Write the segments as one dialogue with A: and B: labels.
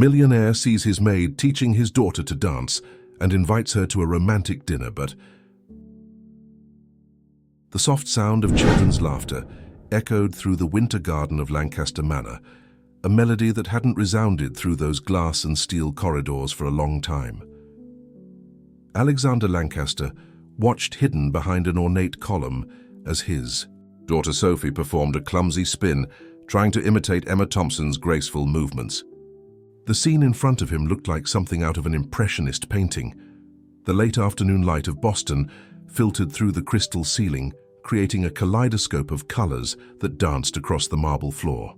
A: Millionaire sees his maid teaching his daughter to dance and invites her to a romantic dinner, but the soft sound of children's laughter echoed through the winter garden of Lancaster Manor, a melody that hadn't resounded through those glass and steel corridors for a long time. Alexander Lancaster watched hidden behind an ornate column as his daughter Sophie performed a clumsy spin, trying to imitate Emma Thompson's graceful movements. The scene in front of him looked like something out of an impressionist painting. The late afternoon light of Boston filtered through the crystal ceiling, creating a kaleidoscope of colors that danced across the marble floor.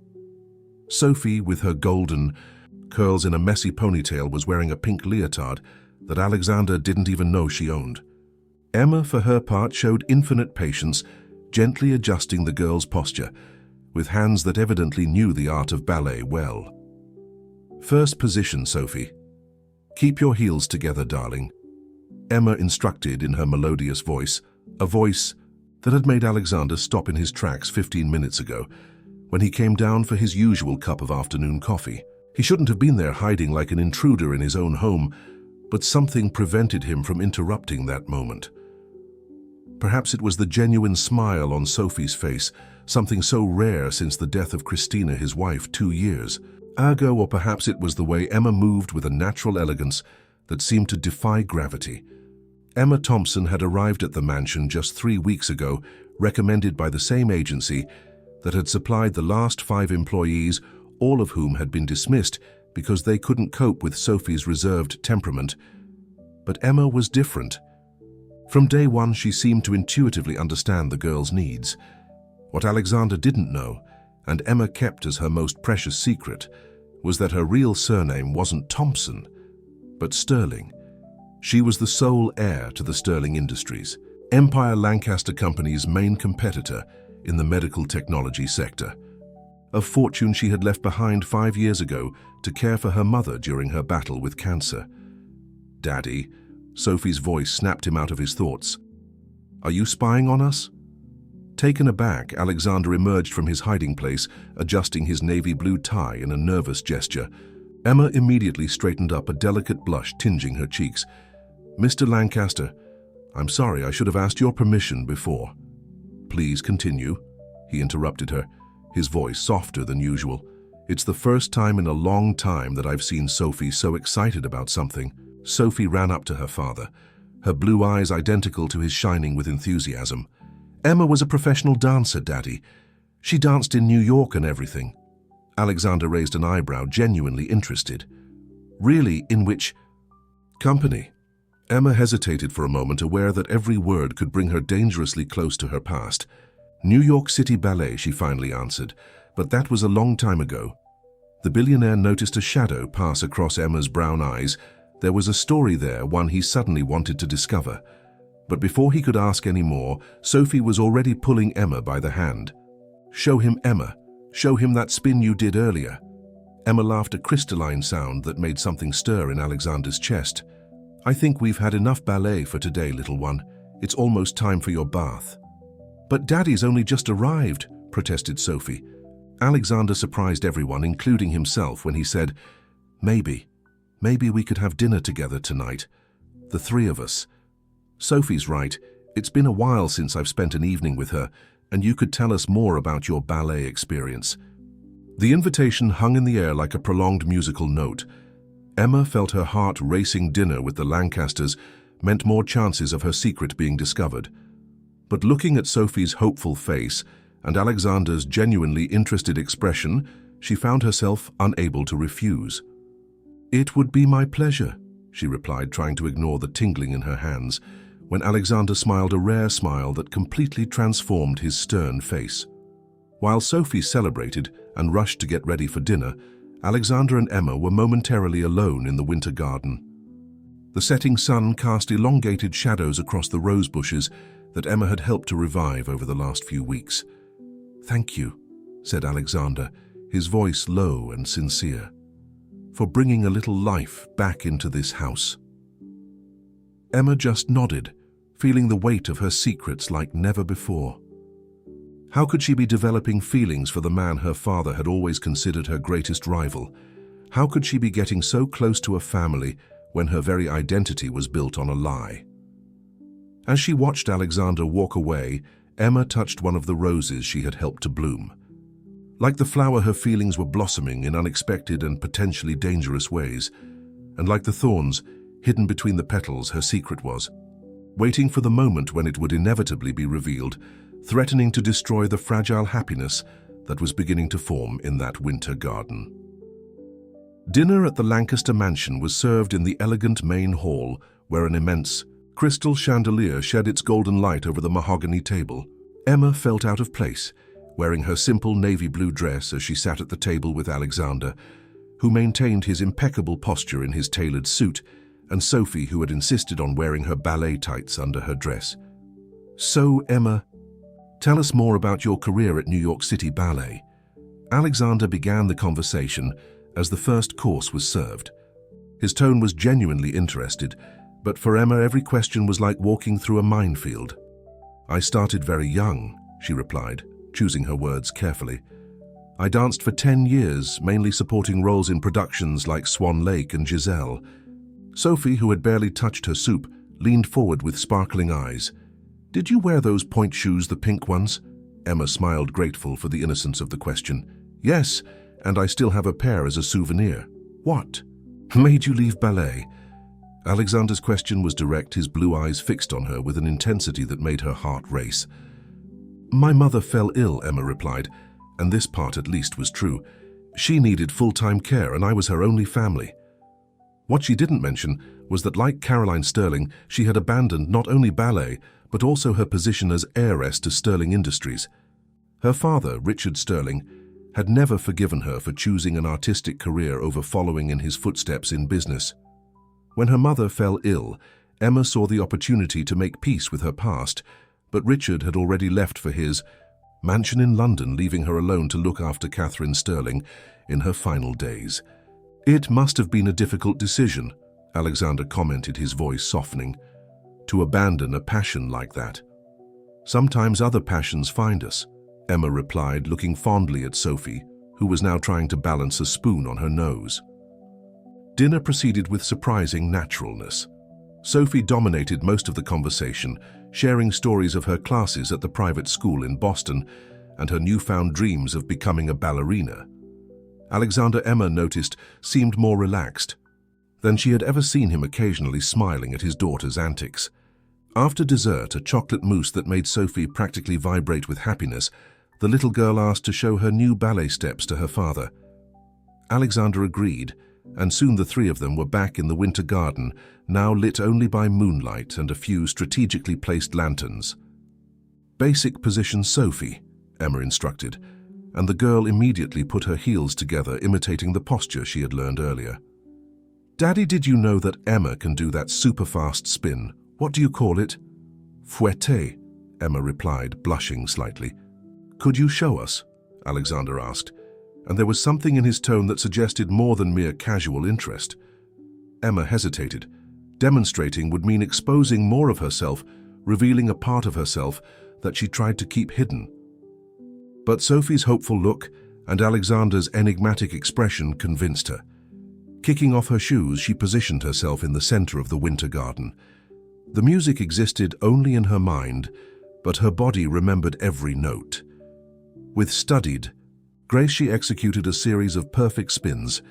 A: Sophie, with her golden curls in a messy ponytail, was wearing a pink leotard that Alexander didn't even know she owned. Emma, for her part, showed infinite patience, gently adjusting the girl's posture, with hands that evidently knew the art of ballet well. "First position, Sophie. Keep your heels together, darling," Emma instructed in her melodious voice, a voice that had made Alexander stop in his tracks 15 minutes ago, when he came down for his usual cup of afternoon coffee. He shouldn't have been there hiding like an intruder in his own home, but something prevented him from interrupting that moment. Perhaps it was the genuine smile on Sophie's face, something so rare since the death of Christina, his wife, 2 years ago, or perhaps it was the way Emma moved with a natural elegance that seemed to defy gravity. Emma Thompson had arrived at the mansion just 3 weeks ago, recommended by the same agency that had supplied the last 5 employees, all of whom had been dismissed because they couldn't cope with Sophie's reserved temperament. But Emma was different. From day one, she seemed to intuitively understand the girl's needs. What Alexander didn't know, and Emma kept as her most precious secret, was that her real surname wasn't Thompson, but Sterling. She was the sole heir to the Sterling Industries, Empire Lancaster Company's main competitor in the medical technology sector. A fortune she had left behind 5 years ago to care for her mother during her battle with cancer. "Daddy," Sophie's voice snapped him out of his thoughts. "Are you spying on us?" Taken aback, Alexander emerged from his hiding place, adjusting his navy blue tie in a nervous gesture. Emma immediately straightened up, a delicate blush tinging her cheeks. "Mr. Lancaster, I'm sorry, I should have asked your permission before." "Please continue," he interrupted her, his voice softer than usual. "It's the first time in a long time that I've seen Sophie so excited about something." Sophie ran up to her father, her blue eyes identical to his shining with enthusiasm. "Emma was a professional dancer, Daddy. She danced in New York and everything." Alexander raised an eyebrow, genuinely interested. "Really? In which company?" Emma hesitated for a moment, aware that every word could bring her dangerously close to her past. "New York City Ballet," she finally answered, "but that was a long time ago." The billionaire noticed a shadow pass across Emma's brown eyes. There was a story there, one he suddenly wanted to discover. But before he could ask any more, Sophie was already pulling Emma by the hand. "Show him, Emma. Show him that spin you did earlier." Emma laughed, a crystalline sound that made something stir in Alexander's chest. "I think we've had enough ballet for today, little one. It's almost time for your bath." "But Daddy's only just arrived," protested Sophie. Alexander surprised everyone, including himself, when he said, Maybe we could have dinner together tonight. The 3 of us." "Sophie's right. It's been a while since I've spent an evening with her, and you could tell us more about your ballet experience." The invitation hung in the air like a prolonged musical note. Emma felt her heart racing. Dinner with the Lancasters meant more chances of her secret being discovered. But looking at Sophie's hopeful face and Alexander's genuinely interested expression, she found herself unable to refuse. "It would be my pleasure," she replied, trying to ignore the tingling in her hands, when Alexander smiled, a rare smile that completely transformed his stern face. While Sophie celebrated and rushed to get ready for dinner, Alexander and Emma were momentarily alone in the winter garden. The setting sun cast elongated shadows across the rose bushes that Emma had helped to revive over the last few weeks. "Thank you," said Alexander, his voice low and sincere, "for bringing a little life back into this house." Emma just nodded, feeling the weight of her secrets like never before. How could she be developing feelings for the man her father had always considered her greatest rival? How could she be getting so close to a family when her very identity was built on a lie? As she watched Alexander walk away, Emma touched one of the roses she had helped to bloom. Like the flower, her feelings were blossoming in unexpected and potentially dangerous ways, and like the thorns, hidden between the petals, her secret was, waiting for the moment when it would inevitably be revealed, threatening to destroy the fragile happiness that was beginning to form in that winter garden. Dinner at the Lancaster mansion was served in the elegant main hall, where an immense crystal chandelier shed its golden light over the mahogany table. Emma felt out of place, wearing her simple navy blue dress as she sat at the table with Alexander, who maintained his impeccable posture in his tailored suit, and Sophie, who had insisted on wearing her ballet tights under her dress. "So, Emma, tell us more about your career at New York City Ballet." Alexander began the conversation as the first course was served. His tone was genuinely interested, but for Emma every question was like walking through a minefield. "I started very young," she replied, choosing her words carefully. "I danced for 10 years, mainly supporting roles in productions like Swan Lake and Giselle." Sophie, who had barely touched her soup, leaned forward with sparkling eyes. "Did you wear those point shoes, the pink ones?" Emma smiled, grateful for the innocence of the question. "Yes, and I still have a pair as a souvenir." "What made you leave ballet?" Alexander's question was direct, his blue eyes fixed on her with an intensity that made her heart race. "My mother fell ill," Emma replied, and this part at least was true. "She needed full-time care, and I was her only family." What she didn't mention was that, like Caroline Sterling, she had abandoned not only ballet, but also her position as heiress to Sterling Industries. Her father, Richard Sterling, had never forgiven her for choosing an artistic career over following in his footsteps in business. When her mother fell ill, Emma saw the opportunity to make peace with her past, but Richard had already left for his mansion in London, leaving her alone to look after Catherine Sterling in her final days. "It must have been a difficult decision," Alexander commented, his voice softening, "to abandon a passion like that." "Sometimes other passions find us," Emma replied, looking fondly at Sophie, who was now trying to balance a spoon on her nose. Dinner proceeded with surprising naturalness. Sophie dominated most of the conversation, sharing stories of her classes at the private school in Boston and her newfound dreams of becoming a ballerina. Alexander, Emma noticed, seemed more relaxed than she had ever seen him, occasionally smiling at his daughter's antics. After dessert, a chocolate mousse that made Sophie practically vibrate with happiness, the little girl asked to show her new ballet steps to her father. Alexander agreed, and soon the three of them were back in the winter garden, now lit only by moonlight and a few strategically placed lanterns. "Basic position, Sophie," Emma instructed, and the girl immediately put her heels together, imitating the posture she had learned earlier. "Daddy, did you know that Emma can do that super-fast spin? What do you call it?" "Fouette," Emma replied, blushing slightly. "Could you show us?" Alexander asked, and there was something in his tone that suggested more than mere casual interest. Emma hesitated. Demonstrating would mean exposing more of herself, revealing a part of herself that she tried to keep hidden. But Sophie's hopeful look and Alexander's enigmatic expression convinced her. Kicking off her shoes, she positioned herself in the center of the winter garden. The music existed only in her mind, but her body remembered every note. With studied grace, she executed a series of perfect spins,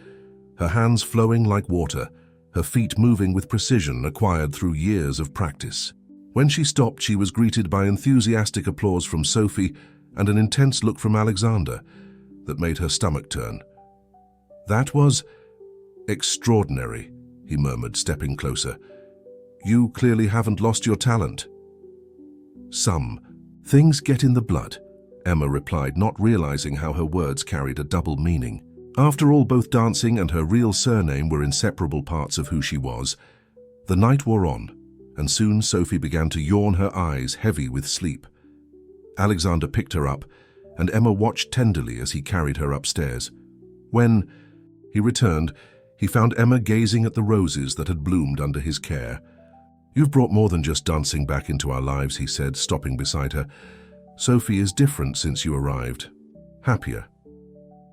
A: her hands flowing like water, her feet moving with precision acquired through years of practice. When she stopped, she was greeted by enthusiastic applause from Sophie and an intense look from Alexander that made her stomach turn. "That was extraordinary," he murmured, stepping closer. "You clearly haven't lost your talent." "Some things get in the blood," Emma replied, not realizing how her words carried a double meaning. After all, both dancing and her real surname were inseparable parts of who she was. The night wore on, and soon Sophie began to yawn, her eyes heavy with sleep. Alexander picked her up, and Emma watched tenderly as he carried her upstairs. When he returned, he found Emma gazing at the roses that had bloomed under his care. "You've brought more than just dancing back into our lives," he said, stopping beside her. "Sophie is different since you arrived. Happier."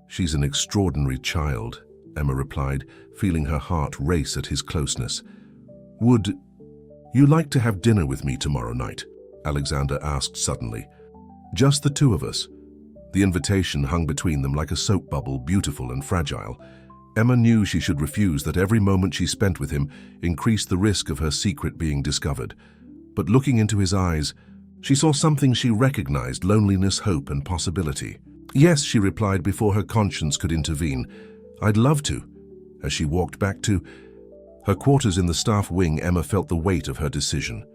A: "She's an extraordinary child," Emma replied, feeling her heart race at his closeness. "Would you like to have dinner with me tomorrow night?" Alexander asked suddenly. "Just the two of us." The invitation hung between them like a soap bubble, beautiful and fragile. Emma knew she should refuse, that every moment she spent with him increased the risk of her secret being discovered. But looking into his eyes, she saw something she recognized: loneliness, hope, and possibility. "Yes," she replied before her conscience could intervene. "I'd love to." As she walked back to her quarters in the staff wing, Emma felt the weight of her decision.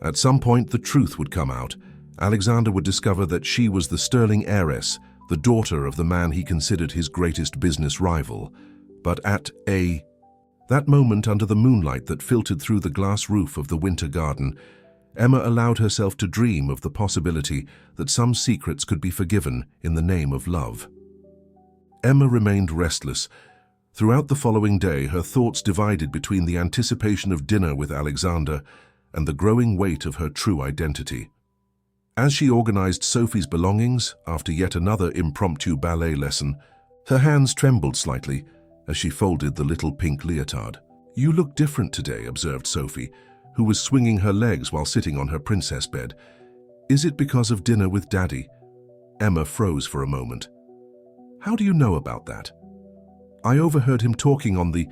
A: At some point, the truth would come out. Alexander would discover that she was the sterling heiress, the daughter of the man he considered his greatest business rival. But at that moment, under the moonlight that filtered through the glass roof of the winter garden, Emma allowed herself to dream of the possibility that some secrets could be forgiven in the name of love. Emma remained restless. Throughout the following day, her thoughts divided between the anticipation of dinner with Alexander and the growing weight of her true identity. As she organized Sophie's belongings after yet another impromptu ballet lesson, her hands trembled slightly as she folded the little pink leotard. "You look different today," observed Sophie, who was swinging her legs while sitting on her princess bed. "Is it because of dinner with Daddy?" Emma froze for a moment. "How do you know about that?" "I overheard him talking on the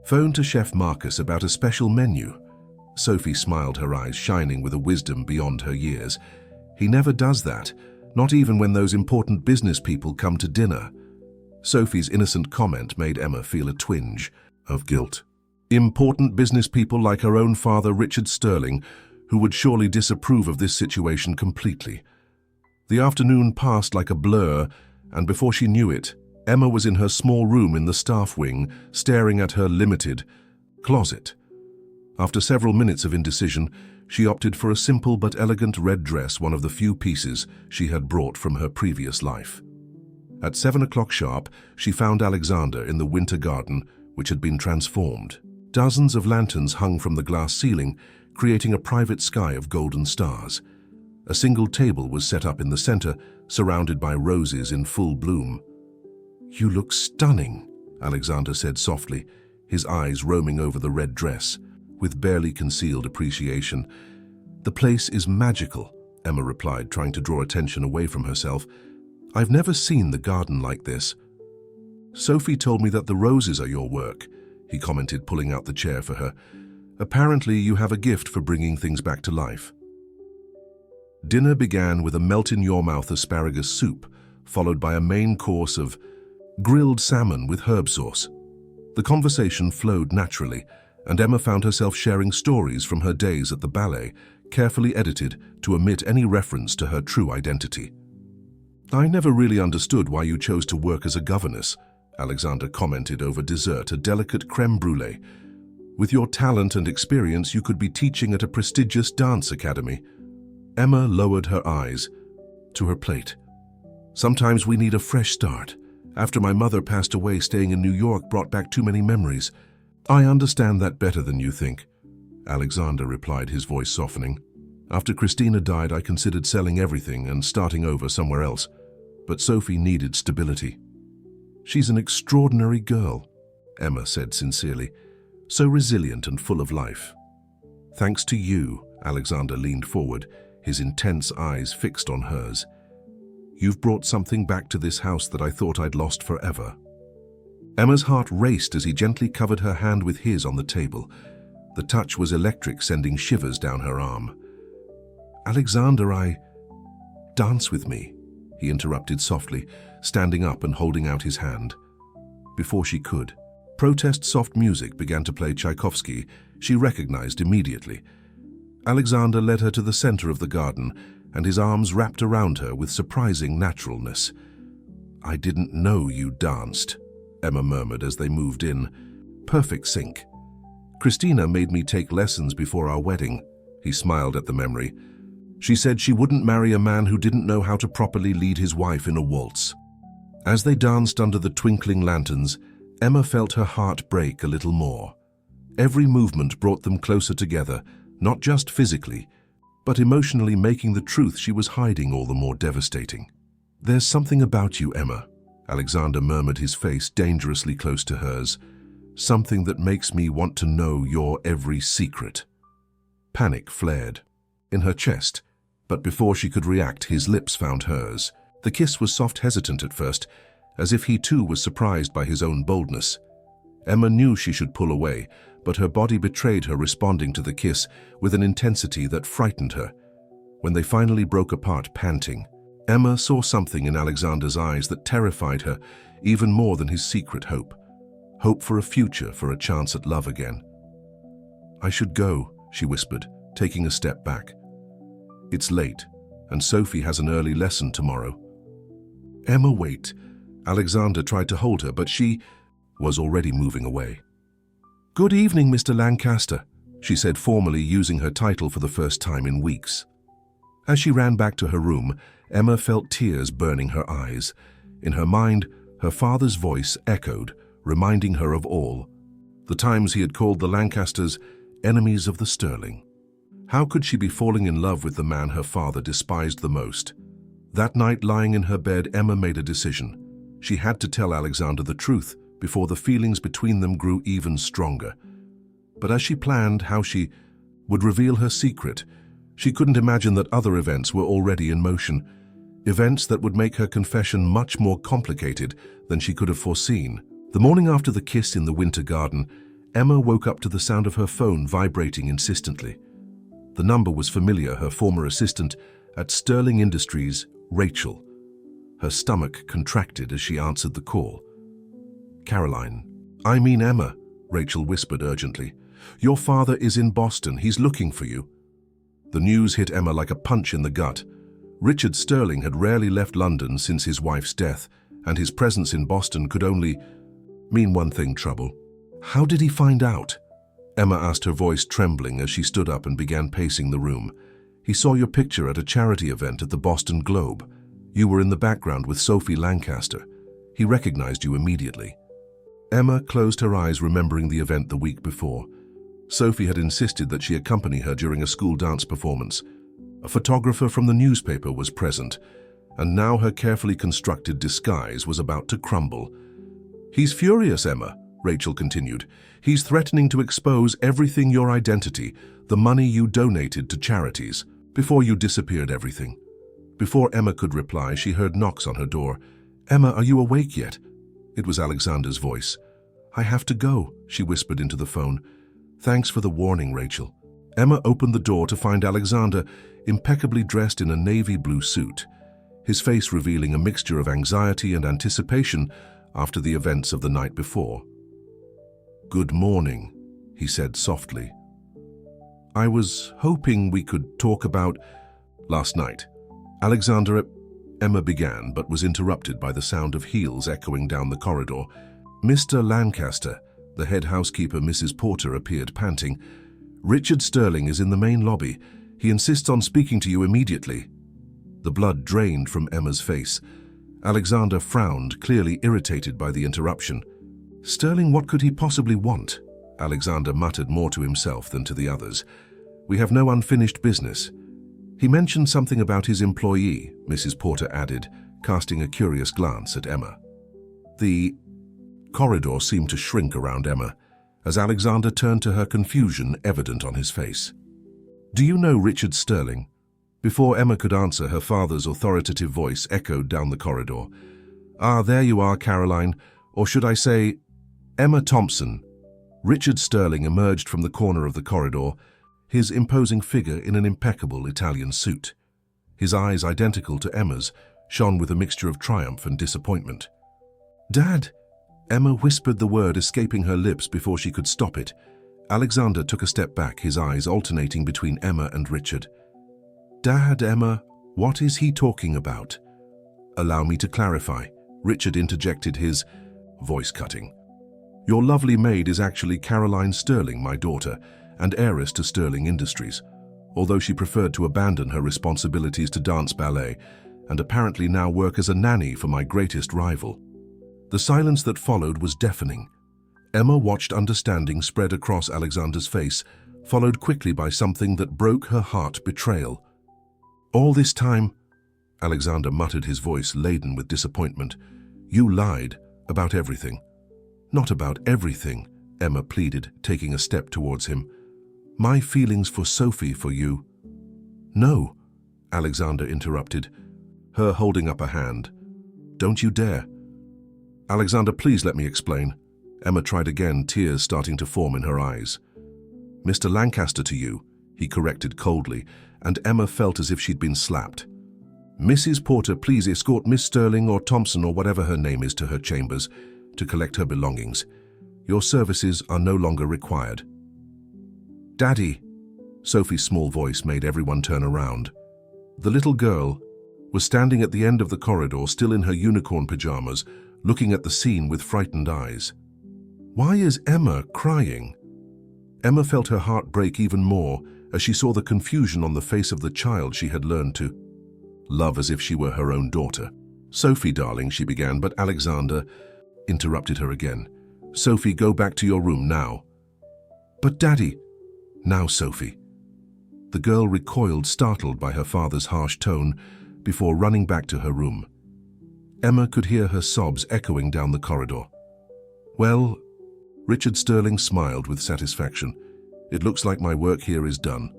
A: phone to Chef Marcus about a special menu." Sophie smiled, her eyes shining with a wisdom beyond her years. "He never does that, not even when those important business people come to dinner." Sophie's innocent comment made Emma feel a twinge of guilt. Important business people like her own father, Richard Sterling, who would surely disapprove of this situation completely. The afternoon passed like a blur, and before she knew it, Emma was in her small room in the staff wing, staring at her limited closet. After several minutes of indecision, she opted for a simple but elegant red dress, one of the few pieces she had brought from her previous life. At 7 o'clock sharp, she found Alexander in the winter garden, which had been transformed. Dozens of lanterns hung from the glass ceiling, creating a private sky of golden stars. A single table was set up in the center, surrounded by roses in full bloom. "You look stunning," Alexander said softly, his eyes roaming over the red dress with barely concealed appreciation. "The place is magical," Emma replied, trying to draw attention away from herself. "I've never seen the garden like this." "Sophie told me that the roses are your work," he commented, pulling out the chair for her. "Apparently you have a gift for bringing things back to life." Dinner began with a melt-in-your-mouth asparagus soup, followed by a main course of grilled salmon with herb sauce. The conversation flowed naturally, and Emma found herself sharing stories from her days at the ballet, carefully edited to omit any reference to her true identity. "I never really understood why you chose to work as a governess," Alexander commented over dessert, a delicate crème brûlée. "With your talent and experience, you could be teaching at a prestigious dance academy." Emma lowered her eyes to her plate. "Sometimes we need a fresh start. After my mother passed away, staying in New York brought back too many memories." "I understand that better than you think," Alexander replied, his voice softening. "After Christina died, I considered selling everything and starting over somewhere else. But Sophie needed stability." "She's an extraordinary girl," Emma said sincerely. "So resilient and full of life." "Thanks to you," Alexander leaned forward, his intense eyes fixed on hers. "You've brought something back to this house that I thought I'd lost forever." Emma's heart raced as he gently covered her hand with his on the table. The touch was electric, sending shivers down her arm. "Alexander, dance with me," he interrupted softly, standing up and holding out his hand. Before she could, protest soft music began to play Tchaikovsky. She recognized immediately. Alexander led her to the center of the garden, and his arms wrapped around her with surprising naturalness. "I didn't know you danced," Emma murmured as they moved in. "Perfect sync." "Christina made me take lessons before our wedding," he smiled at the memory. "She said she wouldn't marry a man who didn't know how to properly lead his wife in a waltz." As they danced under the twinkling lanterns, Emma felt her heart break a little more. Every movement brought them closer together, not just physically, but emotionally, making the truth she was hiding all the more devastating. "There's something about you, Emma," Alexander murmured, his face dangerously close to hers. "Something that makes me want to know your every secret." Panic flared in her chest, but before she could react, his lips found hers. The kiss was soft, hesitant at first, as if he too was surprised by his own boldness. Emma knew she should pull away, but her body betrayed her, responding to the kiss with an intensity that frightened her. When they finally broke apart, panting, Emma saw something in Alexander's eyes that terrified her even more than his secret hope. Hope for a future, for a chance at love again. "I should go," she whispered, taking a step back. "It's late, and Sophie has an early lesson tomorrow." "Emma, wait." Alexander tried to hold her, but she was already moving away. "Good evening, Mr. Lancaster," she said formally, using her title for the first time in weeks. As she ran back to her room, Emma felt tears burning her eyes. In her mind, her father's voice echoed, reminding her of all the times he had called the Lancasters enemies of the sterling. How could she be falling in love with the man her father despised the most? That night, lying in her bed, Emma made a decision. She had to tell Alexander the truth before the feelings between them grew even stronger. But as she planned how she would reveal her secret, she couldn't imagine that other events were already in motion, events that would make her confession much more complicated than she could have foreseen. The morning after the kiss in the winter garden, Emma woke up to the sound of her phone vibrating insistently. The number was familiar, her former assistant at Sterling Industries, Rachel. Her stomach contracted as she answered the call. "Caroline." "I mean Emma," Rachel whispered urgently. "Your father is in Boston. He's looking for you." The news hit Emma like a punch in the gut. Richard Sterling had rarely left London since his wife's death, and his presence in Boston could only mean one thing: trouble. "How did he find out?" Emma asked, her voice trembling as she stood up and began pacing the room. "He saw your picture at a charity event at the Boston Globe. You were in the background with Sophie Lancaster. He recognized you immediately." Emma closed her eyes, remembering the event the week before. Sophie had insisted that she accompany her during a school dance performance. A photographer from the newspaper was present, and now her carefully constructed disguise was about to crumble. "He's furious, Emma," Rachel continued. "He's threatening to expose everything, your identity, the money you donated to charities, before you disappeared everything." Before Emma could reply, she heard knocks on her door. "Emma, are you awake yet?" It was Alexander's voice. "I have to go," she whispered into the phone. "Thanks for the warning, Rachel." Emma opened the door to find Alexander impeccably dressed in a navy blue suit, his face revealing a mixture of anxiety and anticipation after the events of the night before. "Good morning," he said softly. "I was hoping we could talk about last night." Alexander, Emma began, but was interrupted by the sound of heels echoing down the corridor. "Mr. Lancaster," the head housekeeper, Mrs. Porter, appeared, panting. "Richard Sterling is in the main lobby. He insists on speaking to you immediately." The blood drained from Emma's face. Alexander frowned, clearly irritated by the interruption. "Sterling, what could he possibly want?" Alexander muttered, more to himself than to the others. "We have no unfinished business." "He mentioned something about his employee," Mrs. Porter added, casting a curious glance at Emma. The corridor seemed to shrink around Emma, as Alexander turned to her, confusion evident on his face. "Do you know Richard Sterling?" Before Emma could answer, her father's authoritative voice echoed down the corridor. "Ah, there you are, Caroline, or should I say, Emma Thompson." Richard Sterling emerged from the corner of the corridor, his imposing figure in an impeccable Italian suit. His eyes, identical to Emma's, shone with a mixture of triumph and disappointment. "Dad!" Emma whispered the word, escaping her lips before she could stop it. Alexander took a step back, his eyes alternating between Emma and Richard. "Dad, Emma, what is he talking about?" "Allow me to clarify," Richard interjected, his voice cutting. "Your lovely maid is actually Caroline Sterling, my daughter, and heiress to Sterling Industries, although she preferred to abandon her responsibilities to dance ballet and apparently now work as a nanny for my greatest rival." The silence that followed was deafening. Emma watched understanding spread across Alexander's face, followed quickly by something that broke her heart: betrayal. "All this time," Alexander muttered, his voice laden with disappointment, You lied about everything. Not about everything, Emma pleaded, taking a step towards him. My feelings for Sophie, for you. No, Alexander interrupted, her holding up a hand. Don't you dare. Alexander, please let me explain. Emma tried again, tears starting to form in her eyes. Mr. Lancaster to you, he corrected coldly, and Emma felt as if she'd been slapped. Mrs. Porter, please escort Miss Sterling or Thompson or whatever her name is to her chambers to collect her belongings. Your services are no longer required. Daddy, Sophie's small voice made everyone turn around. The little girl was standing at the end of the corridor, still in her unicorn pajamas, looking at the scene with frightened eyes. Why is Emma crying? Emma felt her heart break even more as she saw the confusion on the face of the child she had learned to love as if she were her own daughter. Sophie, darling, she began, but Alexander interrupted her again. Sophie, go back to your room now. But Daddy. Now, Sophie. The girl recoiled, startled by her father's harsh tone, before running back to her room. Emma could hear her sobs echoing down the corridor. Well, Richard Sterling smiled with satisfaction. It looks like my work here is done.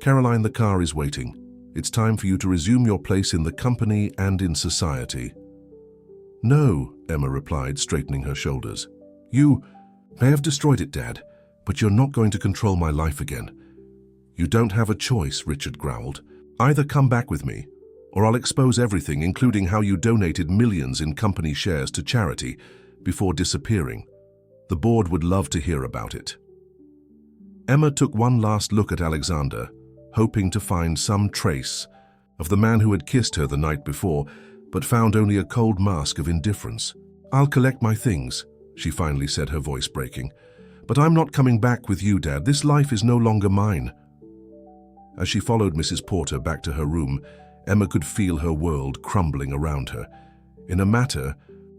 A: Caroline, the car is waiting. It's time for you to resume your place in the company and in society. No, Emma replied, straightening her shoulders. You may have destroyed it, Dad, but you're not going to control my life again. You don't have a choice, Richard growled. Either come back with me, or I'll expose everything, including how you donated millions in company shares to charity before disappearing. The board would love to hear about it. Emma took one last look at Alexander, hoping to find some trace of the man who had kissed her the night before, but found only a cold mask of indifference. I'll collect my things, she finally said, her voice breaking. But I'm not coming back with you, Dad. This life is no longer mine. As she followed Mrs. Porter back to her room, Emma could feel her world crumbling around her. In a matter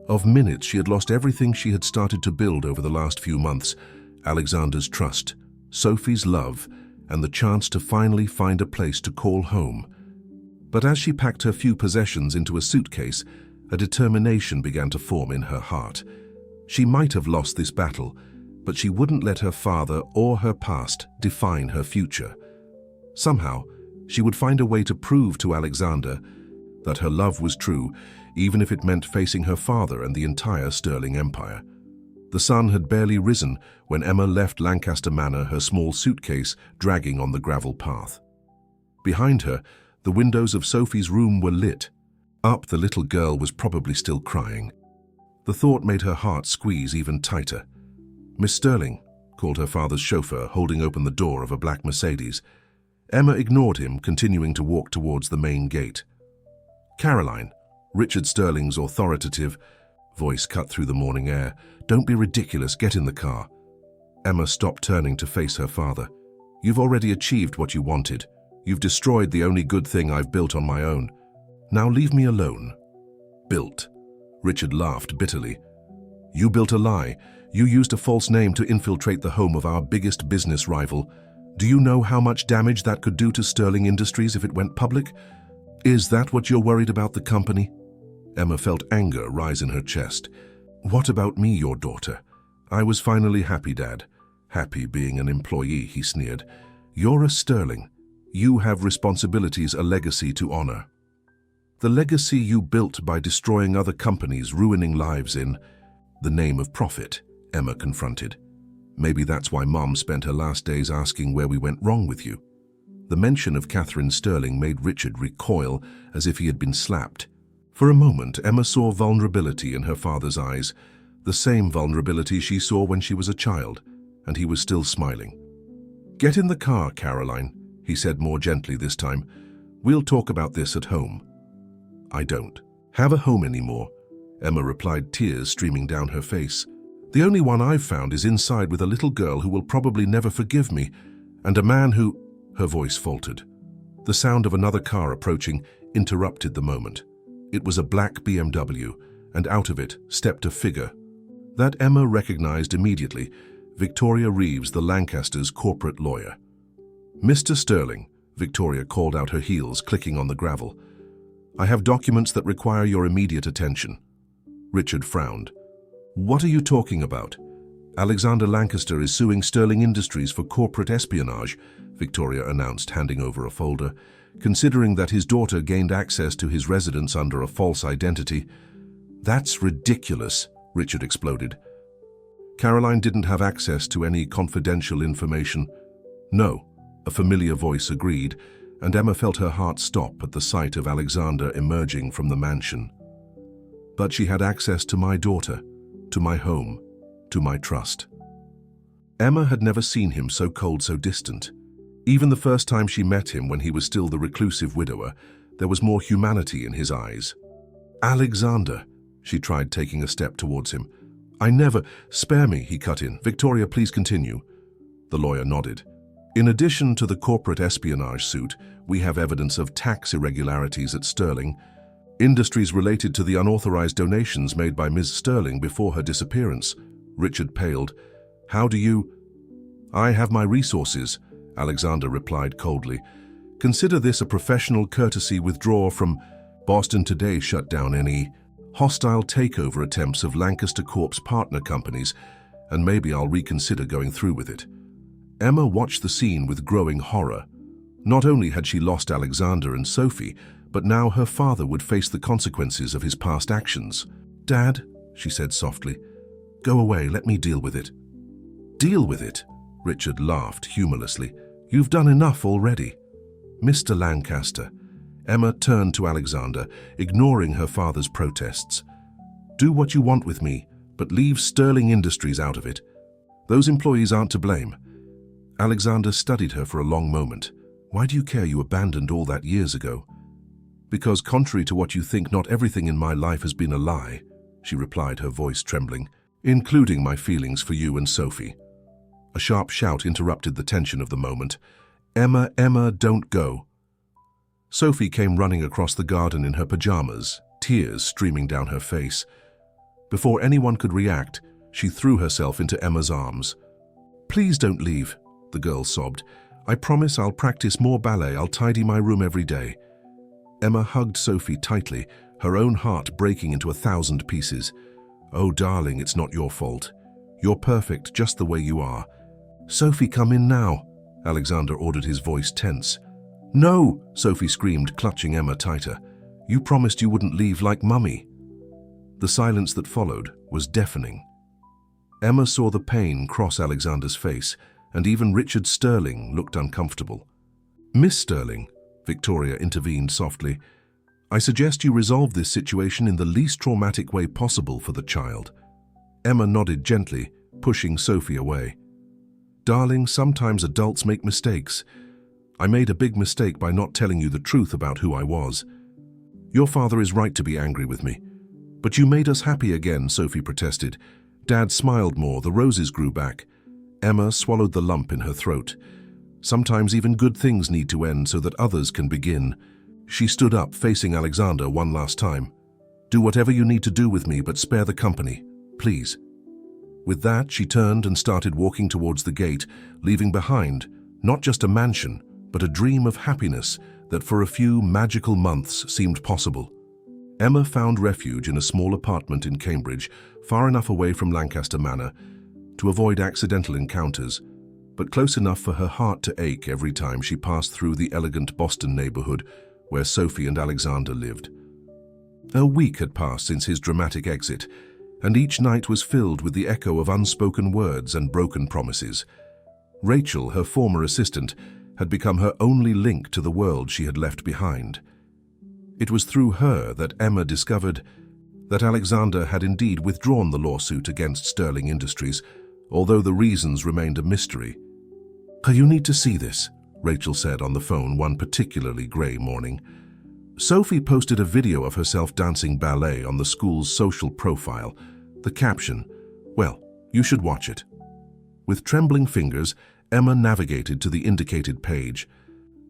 A: of minutes, she had lost everything she had started to build over the last few months: Alexander's trust, Sophie's love, and the chance to finally find a place to call home. But as she packed her few possessions into a suitcase, a determination began to form in her heart. She might have lost this battle, but she wouldn't let her father or her past define her future. Somehow, she would find a way to prove to Alexander that her love was true, even if it meant facing her father and the entire Sterling Empire. The sun had barely risen when Emma left Lancaster Manor, her small suitcase dragging on the gravel path. Behind her, the windows of Sophie's room were lit. Up, the little girl was probably still crying. The thought made her heart squeeze even tighter. Miss Sterling, called her father's chauffeur, holding open the door of a black Mercedes. Emma ignored him, continuing to walk towards the main gate. Caroline, Richard Sterling's authoritative voice cut through the morning air. Don't be ridiculous, get in the car. Emma stopped, turning to face her father. You've already achieved what you wanted. You've destroyed the only good thing I've built on my own. Now leave me alone. Built. Richard laughed bitterly. You built a lie. You used a false name to infiltrate the home of our biggest business rival. Do you know how much damage that could do to Sterling Industries if it went public? Is that what you're worried about, the company? Emma felt anger rise in her chest. What about me, your daughter? I was finally happy, Dad. Happy being an employee, he sneered. You're a Sterling. You have responsibilities, a legacy to honor. The legacy you built by destroying other companies, ruining lives in the name of profit, Emma confronted. Maybe that's why Mom spent her last days asking where we went wrong with you. The mention of Catherine Sterling made Richard recoil as if he had been slapped. For a moment, Emma saw vulnerability in her father's eyes, the same vulnerability she saw when she was a child, and he was still smiling. Get in the car, Caroline, he said more gently this time. We'll talk about this at home. I don't have a home anymore, Emma replied, tears streaming down her face. The only one I've found is inside with a little girl who will probably never forgive me, and a man who... Her voice faltered. The sound of another car approaching interrupted the moment. It was a black BMW, and out of it stepped a figure that Emma recognized immediately, Victoria Reeves, the Lancasters' corporate lawyer. Mr. Sterling, Victoria called out, her heels clicking on the gravel. I have documents that require your immediate attention. Richard frowned. What are you talking about? Alexander Lancaster is suing Sterling Industries for corporate espionage, Victoria announced, handing over a folder. Considering that his daughter gained access to his residence under a false identity. That's ridiculous, Richard exploded. Caroline didn't have access to any confidential information. No, a familiar voice agreed, and Emma felt her heart stop at the sight of Alexander emerging from the mansion. But she had access to my daughter, to my home, to my trust. Emma had never seen him so cold, so distant. Even the first time she met him when he was still the reclusive widower, there was more humanity in his eyes. Alexander, she tried, taking a step towards him. I never— Spare me, he cut in. Victoria, please continue. The lawyer nodded. In addition to the corporate espionage suit, we have evidence of tax irregularities at Sterling, Industries related to the unauthorized donations made by Ms. Sterling before her disappearance. Richard paled. How do you— I have my resources, Alexander replied coldly. Consider this a professional courtesy. Withdraw from— Boston Today shut down any hostile takeover attempts of Lancaster Corp's partner companies, and maybe I'll reconsider going through with it. Emma watched the scene with growing horror. Not only had she lost Alexander and Sophie, but now her father would face the consequences of his past actions. Dad, she said softly, go away, let me deal with it. Deal with it? Richard laughed humorlessly. You've done enough already. Mr. Lancaster. Emma turned to Alexander, ignoring her father's protests. Do what you want with me, but leave Sterling Industries out of it. Those employees aren't to blame. Alexander studied her for a long moment. Why do you care? You abandoned all that years ago. Because contrary to what you think, not everything in my life has been a lie, she replied, her voice trembling, including my feelings for you and Sophie. A sharp shout interrupted the tension of the moment. Emma, Emma, don't go. Sophie came running across the garden in her pajamas, tears streaming down her face. Before anyone could react, she threw herself into Emma's arms. Please don't leave, the girl sobbed. I promise I'll practice more ballet. I'll tidy my room every day. Emma hugged Sophie tightly, her own heart breaking into 1,000 pieces. Oh, darling, it's not your fault. You're perfect just the way you are. Sophie, come in now, Alexander ordered, his voice tense. No, Sophie screamed, clutching Emma tighter. You promised you wouldn't leave like Mummy. The silence that followed was deafening. Emma saw the pain cross Alexander's face, and even Richard Sterling looked uncomfortable. Miss Sterling, Victoria intervened softly, I suggest you resolve this situation in the least traumatic way possible for the child. Emma nodded gently, pushing Sophie away. Darling, sometimes adults make mistakes. I made a big mistake by not telling you the truth about who I was. Your father is right to be angry with me. But you made us happy again, Sophie protested. Dad smiled more, the roses grew back. Emma swallowed the lump in her throat. Sometimes even good things need to end so that others can begin. She stood up, facing Alexander one last time. Do whatever you need to do with me, but spare the company, please. With that, she turned and started walking towards the gate, leaving behind not just a mansion, but a dream of happiness that for a few magical months seemed possible. Emma found refuge in a small apartment in Cambridge, far enough away from Lancaster Manor to avoid accidental encounters, but close enough for her heart to ache every time she passed through the elegant Boston neighborhood where Sophie and Alexander lived. A week had passed since his dramatic exit, and each night was filled with the echo of unspoken words and broken promises. Rachel, her former assistant, had become her only link to the world she had left behind. It was through her that Emma discovered that Alexander had indeed withdrawn the lawsuit against Sterling Industries, although the reasons remained a mystery. You need to see this, Rachel said on the phone one particularly grey morning. Sophie posted a video of herself dancing ballet on the school's social profile. The caption, well, you should watch it. With trembling fingers, Emma navigated to the indicated page.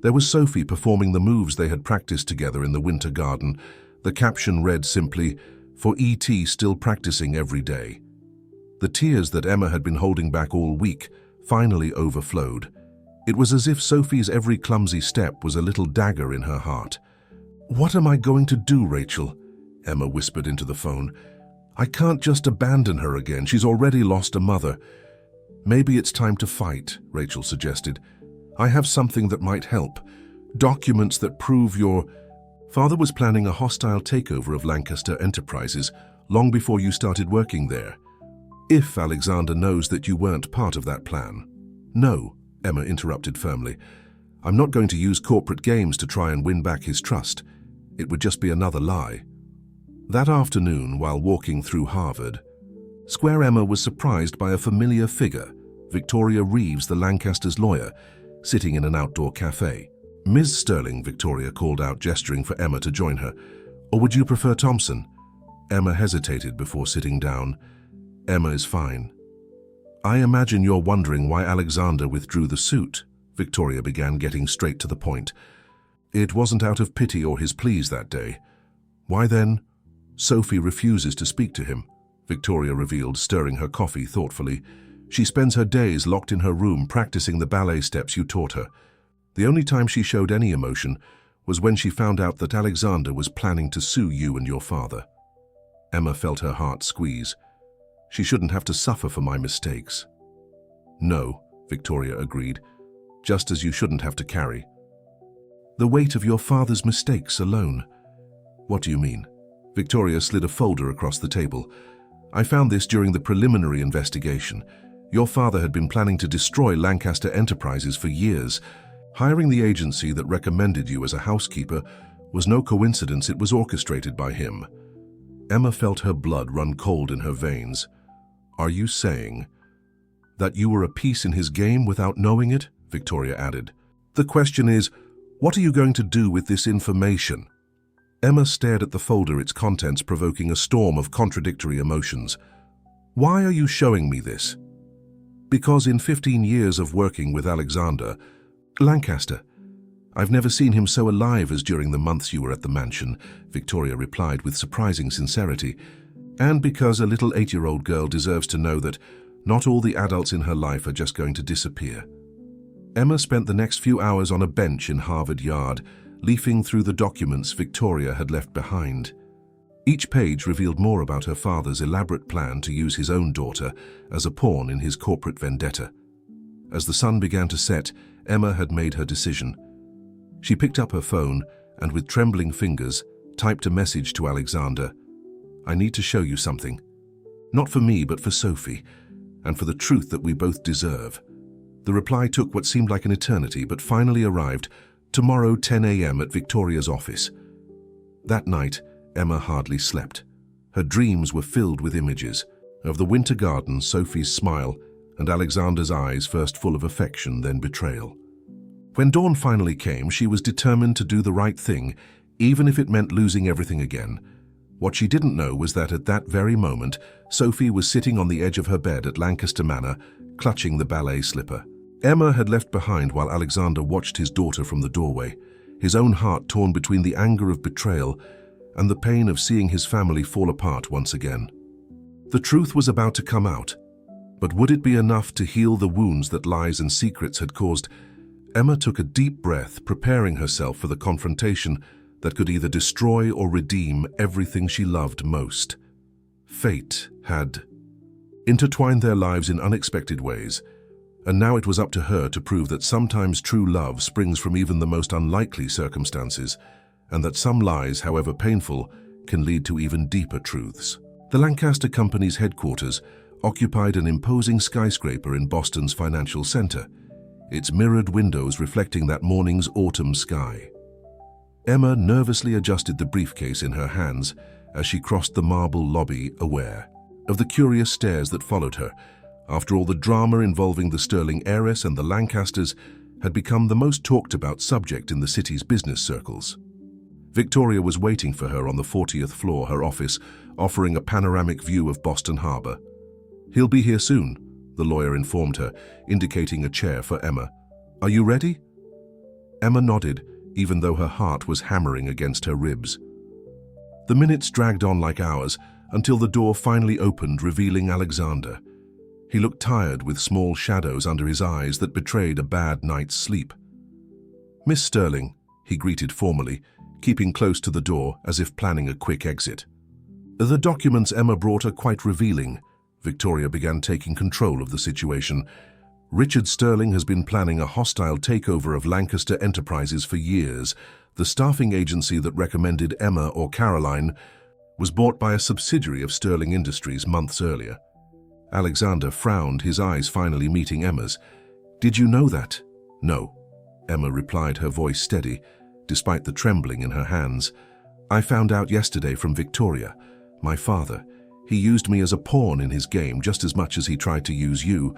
A: There was Sophie performing the moves they had practiced together in the winter garden. The caption read simply, "For E.T. still practicing every day." The tears that Emma had been holding back all week finally overflowed. It was as if Sophie's every clumsy step was a little dagger in her heart. What am I going to do, Rachel? Emma whispered into the phone. I can't just abandon her again. She's already lost a mother. Maybe it's time to fight, Rachel suggested. I have something that might help. Documents that prove your father was planning a hostile takeover of Lancaster Enterprises long before you started working there. If Alexander knows that you weren't part of that plan. No, Emma interrupted firmly. I'm not going to use corporate games to try and win back his trust. It would just be another lie. That afternoon, while walking through Harvard, Square Emma was surprised by a familiar figure, Victoria Reeves, the Lancasters' lawyer, sitting in an outdoor cafe. Ms. Sterling, Victoria called out, gesturing for Emma to join her. Or would you prefer Thompson? Emma hesitated before sitting down. Emma is fine. I imagine you're wondering why Alexander withdrew the suit. Victoria began, getting straight to the point. It wasn't out of pity or his pleas that day. Why then? Sophie refuses to speak to him, Victoria revealed, stirring her coffee thoughtfully. She spends her days locked in her room practicing the ballet steps you taught her. The only time she showed any emotion was when she found out that Alexander was planning to sue you and your father. Emma felt her heart squeeze. She shouldn't have to suffer for my mistakes. No, Victoria agreed, just as you shouldn't have to carry the weight of your father's mistakes alone. What do you mean? Victoria slid a folder across the table. I found this during the preliminary investigation. Your father had been planning to destroy Lancaster Enterprises for years. Hiring the agency that recommended you as a housekeeper was no coincidence. It was orchestrated by him. Emma felt her blood run cold in her veins. Are you saying that you were a piece in his game without knowing it? Victoria added. The question is, what are you going to do with this information? Emma stared at the folder, its contents provoking a storm of contradictory emotions. Why are you showing me this? Because in 15 years of working with Alexander, Lancaster, I've never seen him so alive as during the months you were at the mansion, Victoria replied with surprising sincerity. And because a little 8-year-old girl deserves to know that not all the adults in her life are just going to disappear. Emma spent the next few hours on a bench in Harvard Yard, leafing through the documents Victoria had left behind. Each page revealed more about her father's elaborate plan to use his own daughter as a pawn in his corporate vendetta. As the sun began to set, Emma had made her decision. She picked up her phone and, with trembling fingers, typed a message to Alexander. I need to show you something. Not for me, but for Sophie, and for the truth that we both deserve. The reply took what seemed like an eternity, but finally arrived. Tomorrow, 10 a.m. at Victoria's office. That night, Emma hardly slept. Her dreams were filled with images of the winter garden, Sophie's smile, and Alexander's eyes, first full of affection, then betrayal. When dawn finally came, she was determined to do the right thing, even if it meant losing everything again. What she didn't know was that at that very moment, Sophie was sitting on the edge of her bed at Lancaster Manor, clutching the ballet slipper. Emma had left behind while Alexander watched his daughter from the doorway, his own heart torn between the anger of betrayal and the pain of seeing his family fall apart once again. The truth was about to come out, but would it be enough to heal the wounds that lies and secrets had caused? Emma took a deep breath, preparing herself for the confrontation that could either destroy or redeem everything she loved most. Fate had intertwined their lives in unexpected ways, and now it was up to her to prove that sometimes true love springs from even the most unlikely circumstances, and that some lies, however painful, can lead to even deeper truths. The Lancaster Company's headquarters occupied an imposing skyscraper in Boston's financial center, its mirrored windows reflecting that morning's autumn sky. Emma nervously adjusted the briefcase in her hands as she crossed the marble lobby, aware of the curious stares that followed her. After all, the drama involving the Sterling heiress and the Lancasters had become the most talked about subject in the city's business circles. Victoria was waiting for her on the 40th floor, her office, offering a panoramic view of Boston Harbor. He'll be here soon, the lawyer informed her, indicating a chair for Emma. Are you ready? Emma nodded, even though her heart was hammering against her ribs. The minutes dragged on like hours until the door finally opened, revealing Alexander. He looked tired, with small shadows under his eyes that betrayed a bad night's sleep. Miss Sterling, he greeted formally, keeping close to the door as if planning a quick exit. The documents Emma brought are quite revealing. Victoria began taking control of the situation. Richard Sterling has been planning a hostile takeover of Lancaster Enterprises for years. The staffing agency that recommended Emma or Caroline was bought by a subsidiary of Sterling Industries months earlier. Alexander frowned, his eyes finally meeting Emma's. "Did you know that?" "No," Emma replied, her voice steady, despite the trembling in her hands. "I found out yesterday from Victoria, my father. He used me as a pawn in his game just as much as he tried to use you.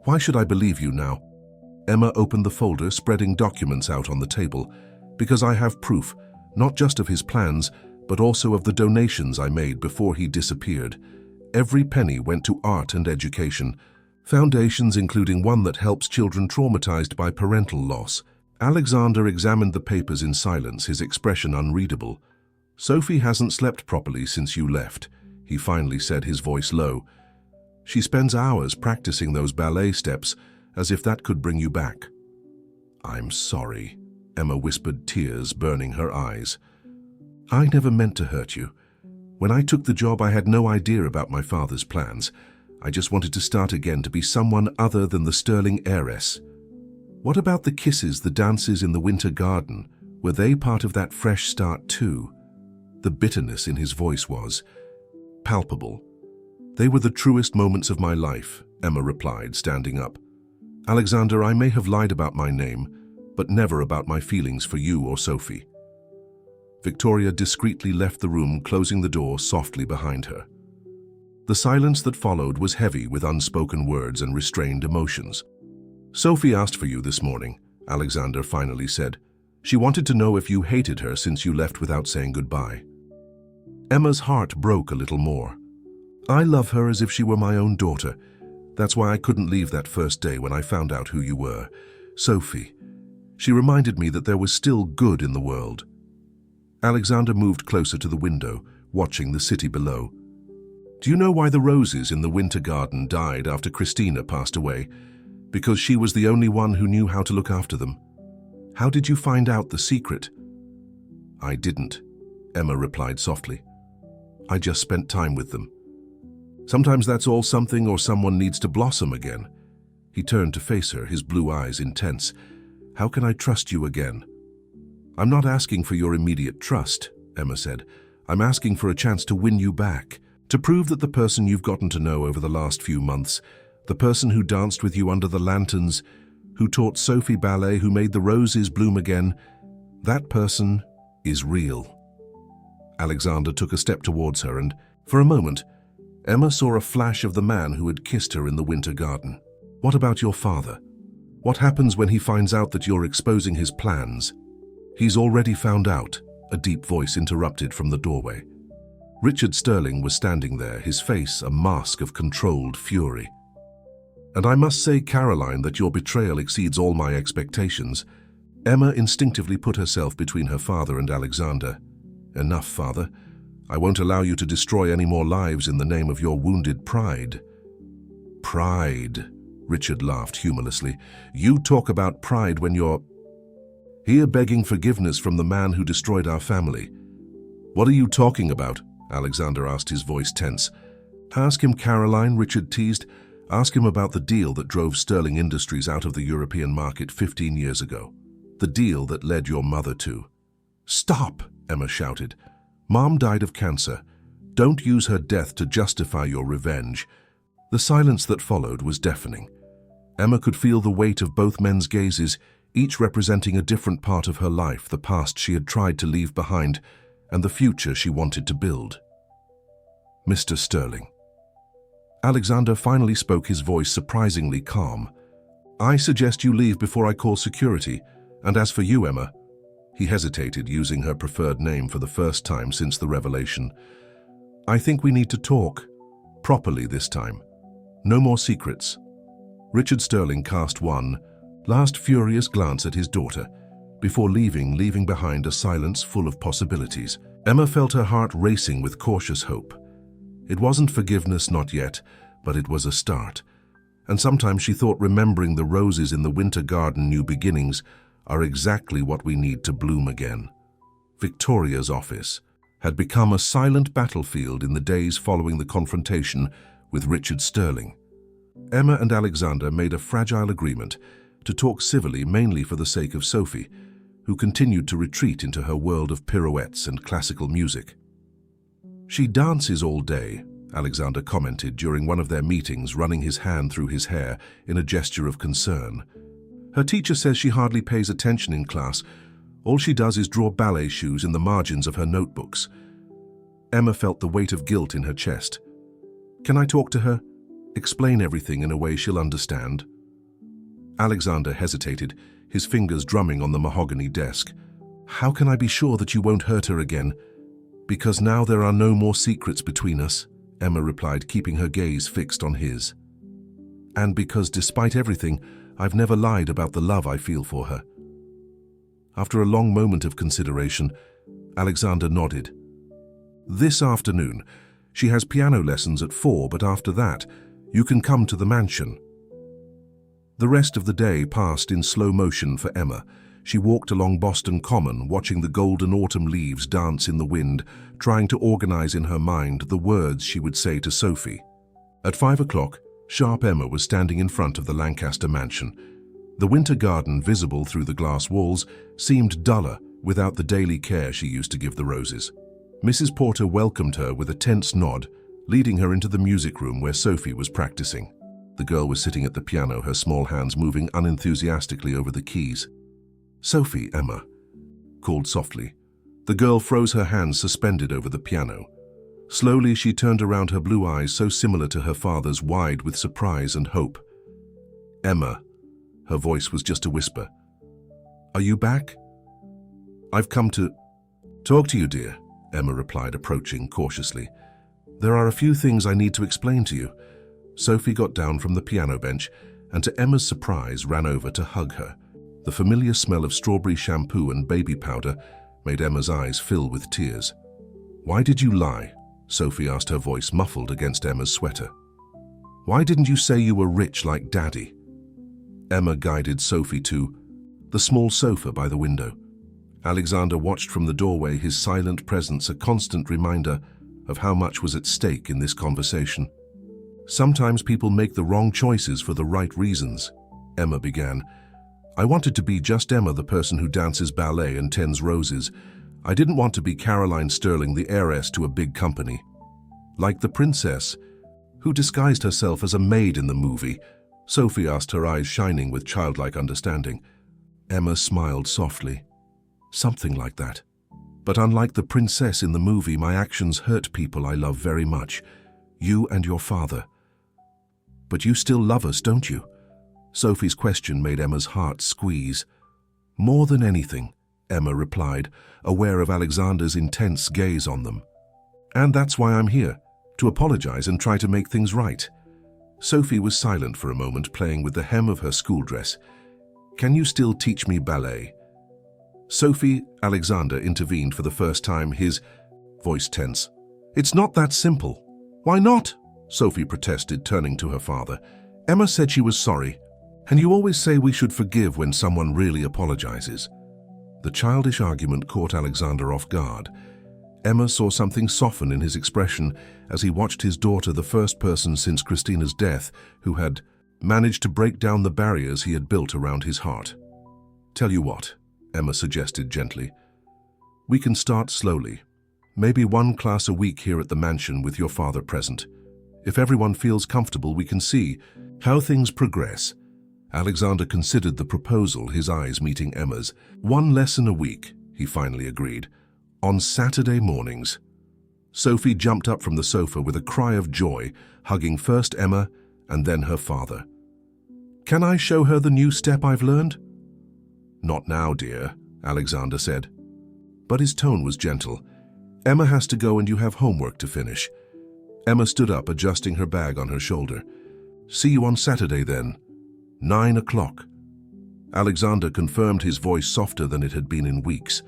A: Why should I believe you now?" Emma opened the folder, spreading documents out on the table. "Because I have proof, not just of his plans, but also of the donations I made before he disappeared. Every penny went to art and education, foundations including one that helps children traumatized by parental loss." Alexander examined the papers in silence, his expression unreadable. "Sophie hasn't slept properly since you left," he finally said, his voice low. "She spends hours practicing those ballet steps, as if that could bring you back." "I'm sorry," Emma whispered, tears burning her eyes. "I never meant to hurt you. When I took the job, I had no idea about my father's plans. I just wanted to start again, to be someone other than the Sterling heiress." "What about the kisses, the dances in the winter garden? Were they part of that fresh start too?" The bitterness in his voice was palpable. "They were the truest moments of my life," Emma replied, standing up. "Alexander, I may have lied about my name, but never about my feelings for you or Sophie." Victoria discreetly left the room, closing the door softly behind her. The silence that followed was heavy with unspoken words and restrained emotions. "Sophie asked for you this morning," Alexander finally said. "She wanted to know if you hated her since you left without saying goodbye." Emma's heart broke a little more. "I love her as if she were my own daughter. That's why I couldn't leave that first day when I found out who you were. Sophie. She reminded me that there was still good in the world." Alexander moved closer to the window, watching the city below. "Do you know why the roses in the winter garden died after Christina passed away? Because she was the only one who knew how to look after them. How did you find out the secret?" "I didn't," Emma replied softly. "I just spent time with them. Sometimes that's all something or someone needs to blossom again." He turned to face her, his blue eyes intense. "How can I trust you again?" "I'm not asking for your immediate trust," Emma said. "I'm asking for a chance to win you back, to prove that the person you've gotten to know over the last few months, the person who danced with you under the lanterns, who taught Sophie ballet, who made the roses bloom again, that person is real." Alexander took a step towards her, and, for a moment, Emma saw a flash of the man who had kissed her in the winter garden. "What about your father? What happens when he finds out that you're exposing his plans?" "He's already found out," a deep voice interrupted from the doorway. Richard Sterling was standing there, his face a mask of controlled fury. "And I must say, Caroline, that your betrayal exceeds all my expectations." Emma instinctively put herself between her father and Alexander. "Enough, father. I won't allow you to destroy any more lives in the name of your wounded pride." "Pride," Richard laughed humorlessly. "You talk about pride when you're here begging forgiveness from the man who destroyed our family." "What are you talking about?" Alexander asked, his voice tense. "Ask him, Caroline," Richard teased. "Ask him about the deal that drove Sterling Industries out of the European market 15 years ago. The deal that led your mother to—" "Stop!" Emma shouted. "Mom died of cancer. Don't use her death to justify your revenge." The silence that followed was deafening. Emma could feel the weight of both men's gazes, each representing a different part of her life, the past she had tried to leave behind, and the future she wanted to build. "Mr. Sterling." Alexander finally spoke, his voice surprisingly calm. "I suggest you leave before I call security, and as for you, Emma—" He hesitated, using her preferred name for the first time since the revelation. "I think we need to talk. Properly this time. No more secrets." Richard Sterling cast one last furious glance at his daughter, before leaving behind a silence full of possibilities. Emma felt her heart racing with cautious hope. It wasn't forgiveness, not yet, but it was a start. And sometimes she thought remembering the roses in the winter garden, new beginnings, are exactly what we need to bloom again. Victoria's office. had become a silent battlefield in the days following the confrontation with Richard Sterling. Emma and Alexander made a fragile agreement to talk civilly, mainly for the sake of Sophie, who continued to retreat into her world of pirouettes and classical music. "She dances all day," Alexander commented during one of their meetings, running his hand through his hair in a gesture of concern. "Her teacher says she hardly pays attention in class. All she does is draw ballet shoes in the margins of her notebooks." Emma felt the weight of guilt in her chest. "Can I talk to her? Explain everything in a way she'll understand?" Alexander hesitated, his fingers drumming on the mahogany desk. "How can I be sure that you won't hurt her again? Because now there are no more secrets between us," Emma replied, keeping her gaze fixed on his. "And because, despite everything, I've never lied about the love I feel for her." After a long moment of consideration, Alexander nodded. "This afternoon, she has piano lessons at 4, but after that, you can come to the mansion." The rest of the day passed in slow motion for Emma. She walked along Boston Common, watching the golden autumn leaves dance in the wind, trying to organize in her mind the words she would say to Sophie. At 5 o'clock, sharp Emma was standing in front of the Lancaster mansion. The winter garden, visible through the glass walls, seemed duller without the daily care she used to give the roses. Mrs. Porter welcomed her with a tense nod, leading her into the music room where Sophie was practicing. The girl was sitting at the piano, her small hands moving unenthusiastically over the keys. "Sophie," Emma called softly. The girl froze, her hands suspended over the piano. Slowly she turned around, her blue eyes so similar to her father's, wide with surprise and hope. "Emma," her voice was just a whisper. "Are you back?" "I've come to talk to you, dear," Emma replied, approaching cautiously. "There are a few things I need to explain to you." Sophie got down from the piano bench and, to Emma's surprise, ran over to hug her. The familiar smell of strawberry shampoo and baby powder made Emma's eyes fill with tears. "Why did you lie?" Sophie asked, her voice muffled against Emma's sweater. "Why didn't you say you were rich like Daddy?" Emma guided Sophie to the small sofa by the window. Alexander watched from the doorway, his silent presence a constant reminder of how much was at stake in this conversation. "Sometimes people make the wrong choices for the right reasons," Emma began. "I wanted to be just Emma, the person who dances ballet and tends roses. I didn't want to be Caroline Sterling, the heiress to a big company. Like the princess, who disguised herself as a maid in the movie," Sophie asked, her eyes shining with childlike understanding. Emma smiled softly. "Something like that. But unlike the princess in the movie, my actions hurt people I love very much. You and your father. But you still love us, don't you?" Sophie's question made Emma's heart squeeze. "More than anything," Emma replied, aware of Alexander's intense gaze on them. "And that's why I'm here, to apologize and try to make things right." Sophie was silent for a moment, playing with the hem of her school dress. "Can you still teach me ballet?" "Sophie," Alexander intervened for the first time, his voice tense. "It's not that simple." "Why not?" Sophie protested, turning to her father. "Emma said she was sorry. And you always say we should forgive when someone really apologizes." The childish argument caught Alexander off guard. Emma saw something soften in his expression as he watched his daughter, the first person since Christina's death who had managed to break down the barriers he had built around his heart. "Tell you what," Emma suggested gently. "We can start slowly. Maybe one class a week here at the mansion with your father present. If everyone feels comfortable, we can see how things progress." Alexander considered the proposal, his eyes meeting Emma's. "One lesson a week," he finally agreed. "On Saturday mornings." Sophie jumped up from the sofa with a cry of joy, hugging first Emma and then her father. "Can I show her the new step I've learned?" "Not now, dear," Alexander said. But his tone was gentle. "Emma has to go and you have homework to finish." Emma stood up, adjusting her bag on her shoulder. "See you on Saturday then. 9 o'clock. Alexander confirmed, his voice softer than it had been in weeks.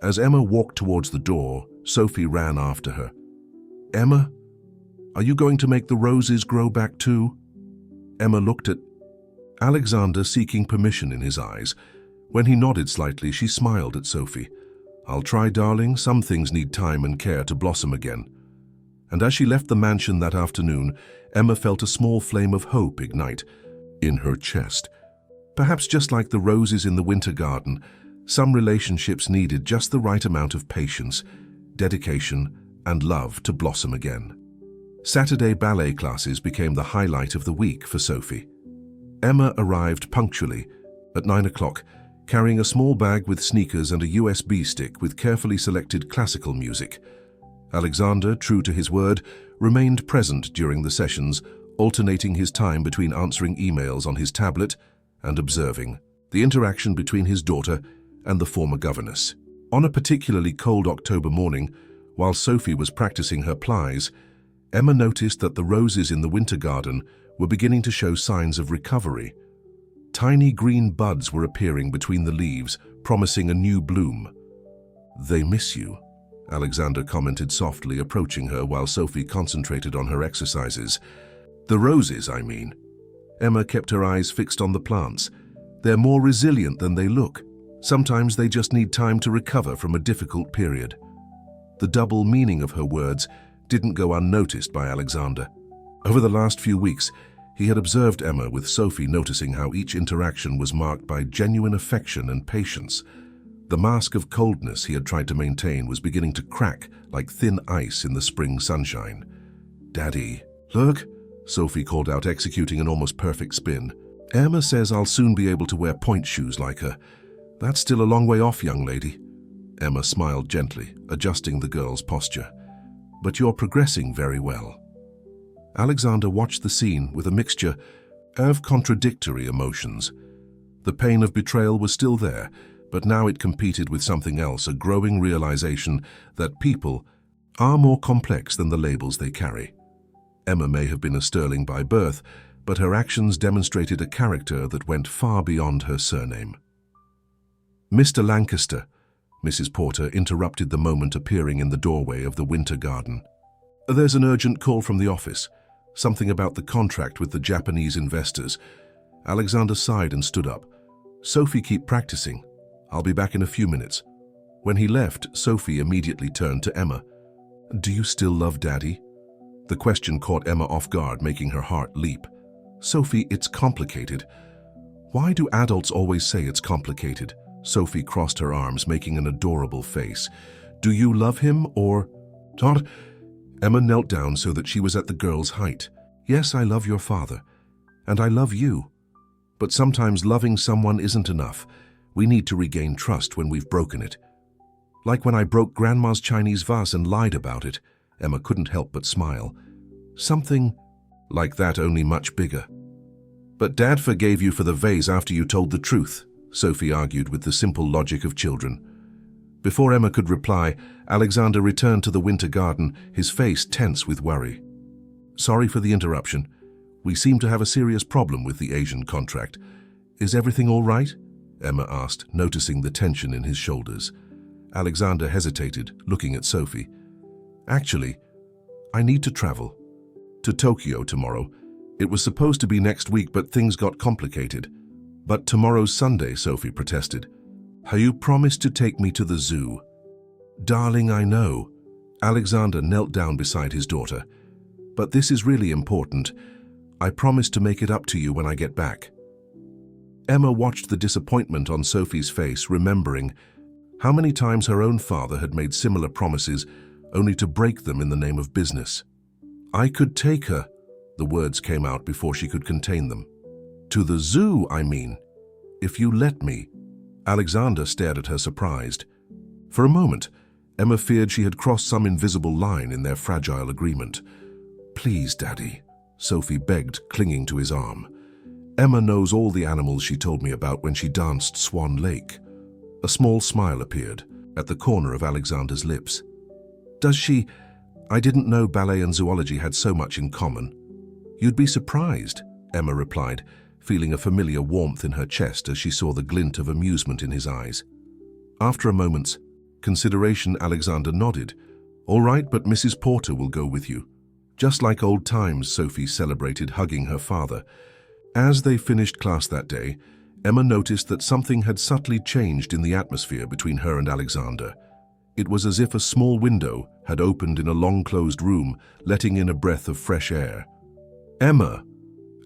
A: As Emma walked towards the door, Sophie ran after her. "Emma, are you going to make the roses grow back too?" Emma looked at Alexander, seeking permission in his eyes. When he nodded slightly, she smiled at Sophie. "I'll try, darling. Some things need time and care to blossom again." And as she left the mansion that afternoon, Emma felt a small flame of hope ignite in her chest. Perhaps just like the roses in the winter garden, some relationships needed just the right amount of patience, dedication, and love to blossom again. Saturday ballet classes became the highlight of the week for Sophie. Emma arrived punctually at 9 o'clock, carrying a small bag with sneakers and a USB stick with carefully selected classical music. Alexander, true to his word, remained present during the sessions, alternating his time between answering emails on his tablet and observing the interaction between his daughter and the former governess. On a particularly cold October morning, while Sophie was practicing her plies, Emma noticed that the roses in the winter garden were beginning to show signs of recovery. Tiny green buds were appearing between the leaves, promising a new bloom. "They miss you," Alexander commented softly, approaching her while Sophie concentrated on her exercises. "The roses, I mean." Emma kept her eyes fixed on the plants. "They're more resilient than they look. Sometimes they just need time to recover from a difficult period." The double meaning of her words didn't go unnoticed by Alexander. Over the last few weeks, he had observed Emma with Sophie, noticing how each interaction was marked by genuine affection and patience. The mask of coldness he had tried to maintain was beginning to crack like thin ice in the spring sunshine. "Daddy, look," Sophie called out, executing an almost perfect spin. "Emma says I'll soon be able to wear point shoes like her. That's still a long way off, young lady." Emma smiled gently, adjusting the girl's posture. "But you're progressing very well." Alexander watched the scene with a mixture of contradictory emotions. The pain of betrayal was still there, but now it competed with something else, a growing realization that people are more complex than the labels they carry. Emma may have been a Sterling by birth, but her actions demonstrated a character that went far beyond her surname. "Mr. Lancaster," Mrs. Porter interrupted the moment, appearing in the doorway of the winter garden. "There's an urgent call from the office. Something about the contract with the Japanese investors." Alexander sighed and stood up. "Sophie, keep practicing. I'll be back in a few minutes." When he left, Sophie immediately turned to Emma. "Do you still love Daddy?" The question caught Emma off guard, making her heart leap. "Sophie, it's complicated." "Why do adults always say it's complicated?" Sophie crossed her arms, making an adorable face. "Do you love him or not?" Emma knelt down so that she was at the girl's height. "Yes, I love your father. And I love you. But sometimes loving someone isn't enough. We need to regain trust when we've broken it. Like when I broke Grandma's Chinese vase and lied about it." Emma couldn't help but smile. "Something like that, only much bigger." "But Dad forgave you for the vase after you told the truth," Sophie argued with the simple logic of children. Before Emma could reply, Alexander returned to the winter garden, his face tense with worry. "Sorry for the interruption. We seem to have a serious problem with the Asian contract. Is everything all right?" Emma asked, noticing the tension in his shoulders. Alexander hesitated, looking at Sophie. "Actually, I need to travel to Tokyo tomorrow. It was supposed to be next week, but things got complicated." "But tomorrow's Sunday," Sophie protested. "You promised to take me to the zoo." "Darling, I know." Alexander knelt down beside his daughter. "But this is really important. I promise to make it up to you when I get back." Emma watched the disappointment on Sophie's face, remembering how many times her own father had made similar promises, only to break them in the name of business. "I could take her," the words came out before she could contain them. "To the zoo, I mean. If you let me." Alexander stared at her, surprised. For a moment, Emma feared she had crossed some invisible line in their fragile agreement. "Please, Daddy," Sophie begged, clinging to his arm. "Emma knows all the animals she told me about when she danced Swan Lake." A small smile appeared at the corner of Alexander's lips. "Does she? I didn't know ballet and zoology had so much in common." "You'd be surprised," Emma replied, feeling a familiar warmth in her chest as she saw the glint of amusement in his eyes. After a moment's consideration, Alexander nodded. "All right, but Mrs. Porter will go with you." "Just like old times," Sophie celebrated, hugging her father. As they finished class that day, Emma noticed that something had subtly changed in the atmosphere between her and Alexander. It was as if a small window had opened in a long-closed room, letting in a breath of fresh air. "Emma,"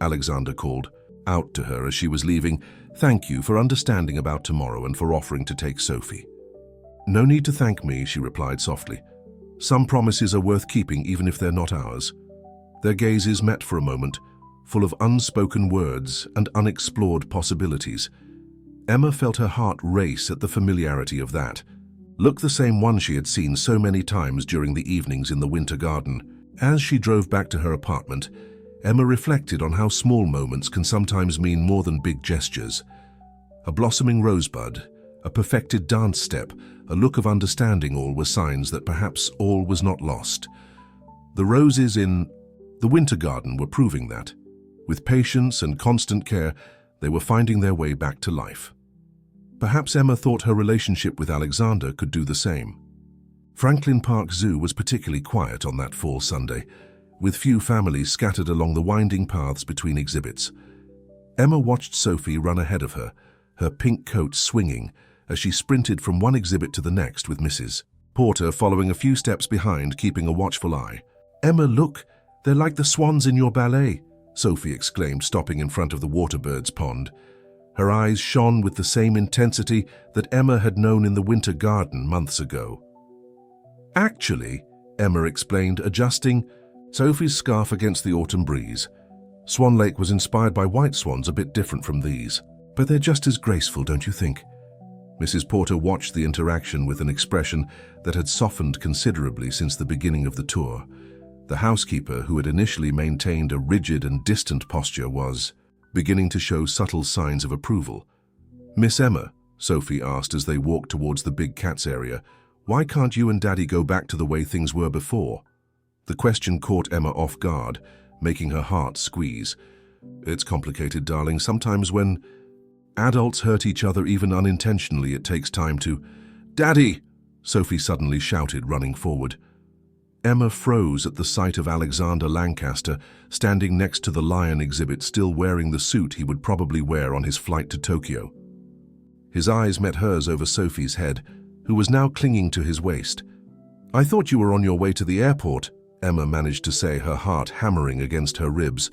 A: Alexander called out to her as she was leaving. "Thank you for understanding about tomorrow and for offering to take Sophie." "No need to thank me," she replied softly. "Some promises are worth keeping even if they're not ours." Their gazes met for a moment, full of unspoken words and unexplored possibilities. Emma felt her heart race at the familiarity of that look, the same one she had seen so many times during the evenings in the winter garden. As she drove back to her apartment, Emma reflected on how small moments can sometimes mean more than big gestures. A blossoming rosebud, a perfected dance step, a look of understanding, all were signs that perhaps all was not lost. The roses in the winter garden were proving that. With patience and constant care, they were finding their way back to life. Perhaps Emma thought her relationship with Alexander could do the same. Franklin Park Zoo was particularly quiet on that fall Sunday, with few families scattered along the winding paths between exhibits. Emma watched Sophie run ahead of her, her pink coat swinging as she sprinted from one exhibit to the next, with Mrs. Porter following a few steps behind, keeping a watchful eye. "Emma, look, they're like the swans in your ballet," Sophie exclaimed, stopping in front of the waterbirds pond. Her eyes shone with the same intensity that Emma had known in the winter garden months ago. "Actually," Emma explained, adjusting Sophie's scarf against the autumn breeze, "Swan Lake was inspired by white swans, a bit different from these. But they're just as graceful, don't you think?" Mrs. Porter watched the interaction with an expression that had softened considerably since the beginning of the tour. The housekeeper, who had initially maintained a rigid and distant posture, was beginning to show subtle signs of approval. "Miss Emma," Sophie asked as they walked towards the big cats area, "why can't you and Daddy go back to the way things were before?" The question caught Emma off guard, making her heart squeeze. "It's complicated, darling. Sometimes when adults hurt each other, even unintentionally, it takes time to—" "Daddy!" Sophie suddenly shouted, running forward. Emma froze at the sight of Alexander Lancaster standing next to the lion exhibit, still wearing the suit he would probably wear on his flight to Tokyo. His eyes met hers over Sophie's head, who was now clinging to his waist. "I thought you were on your way to the airport," Emma managed to say, her heart hammering against her ribs.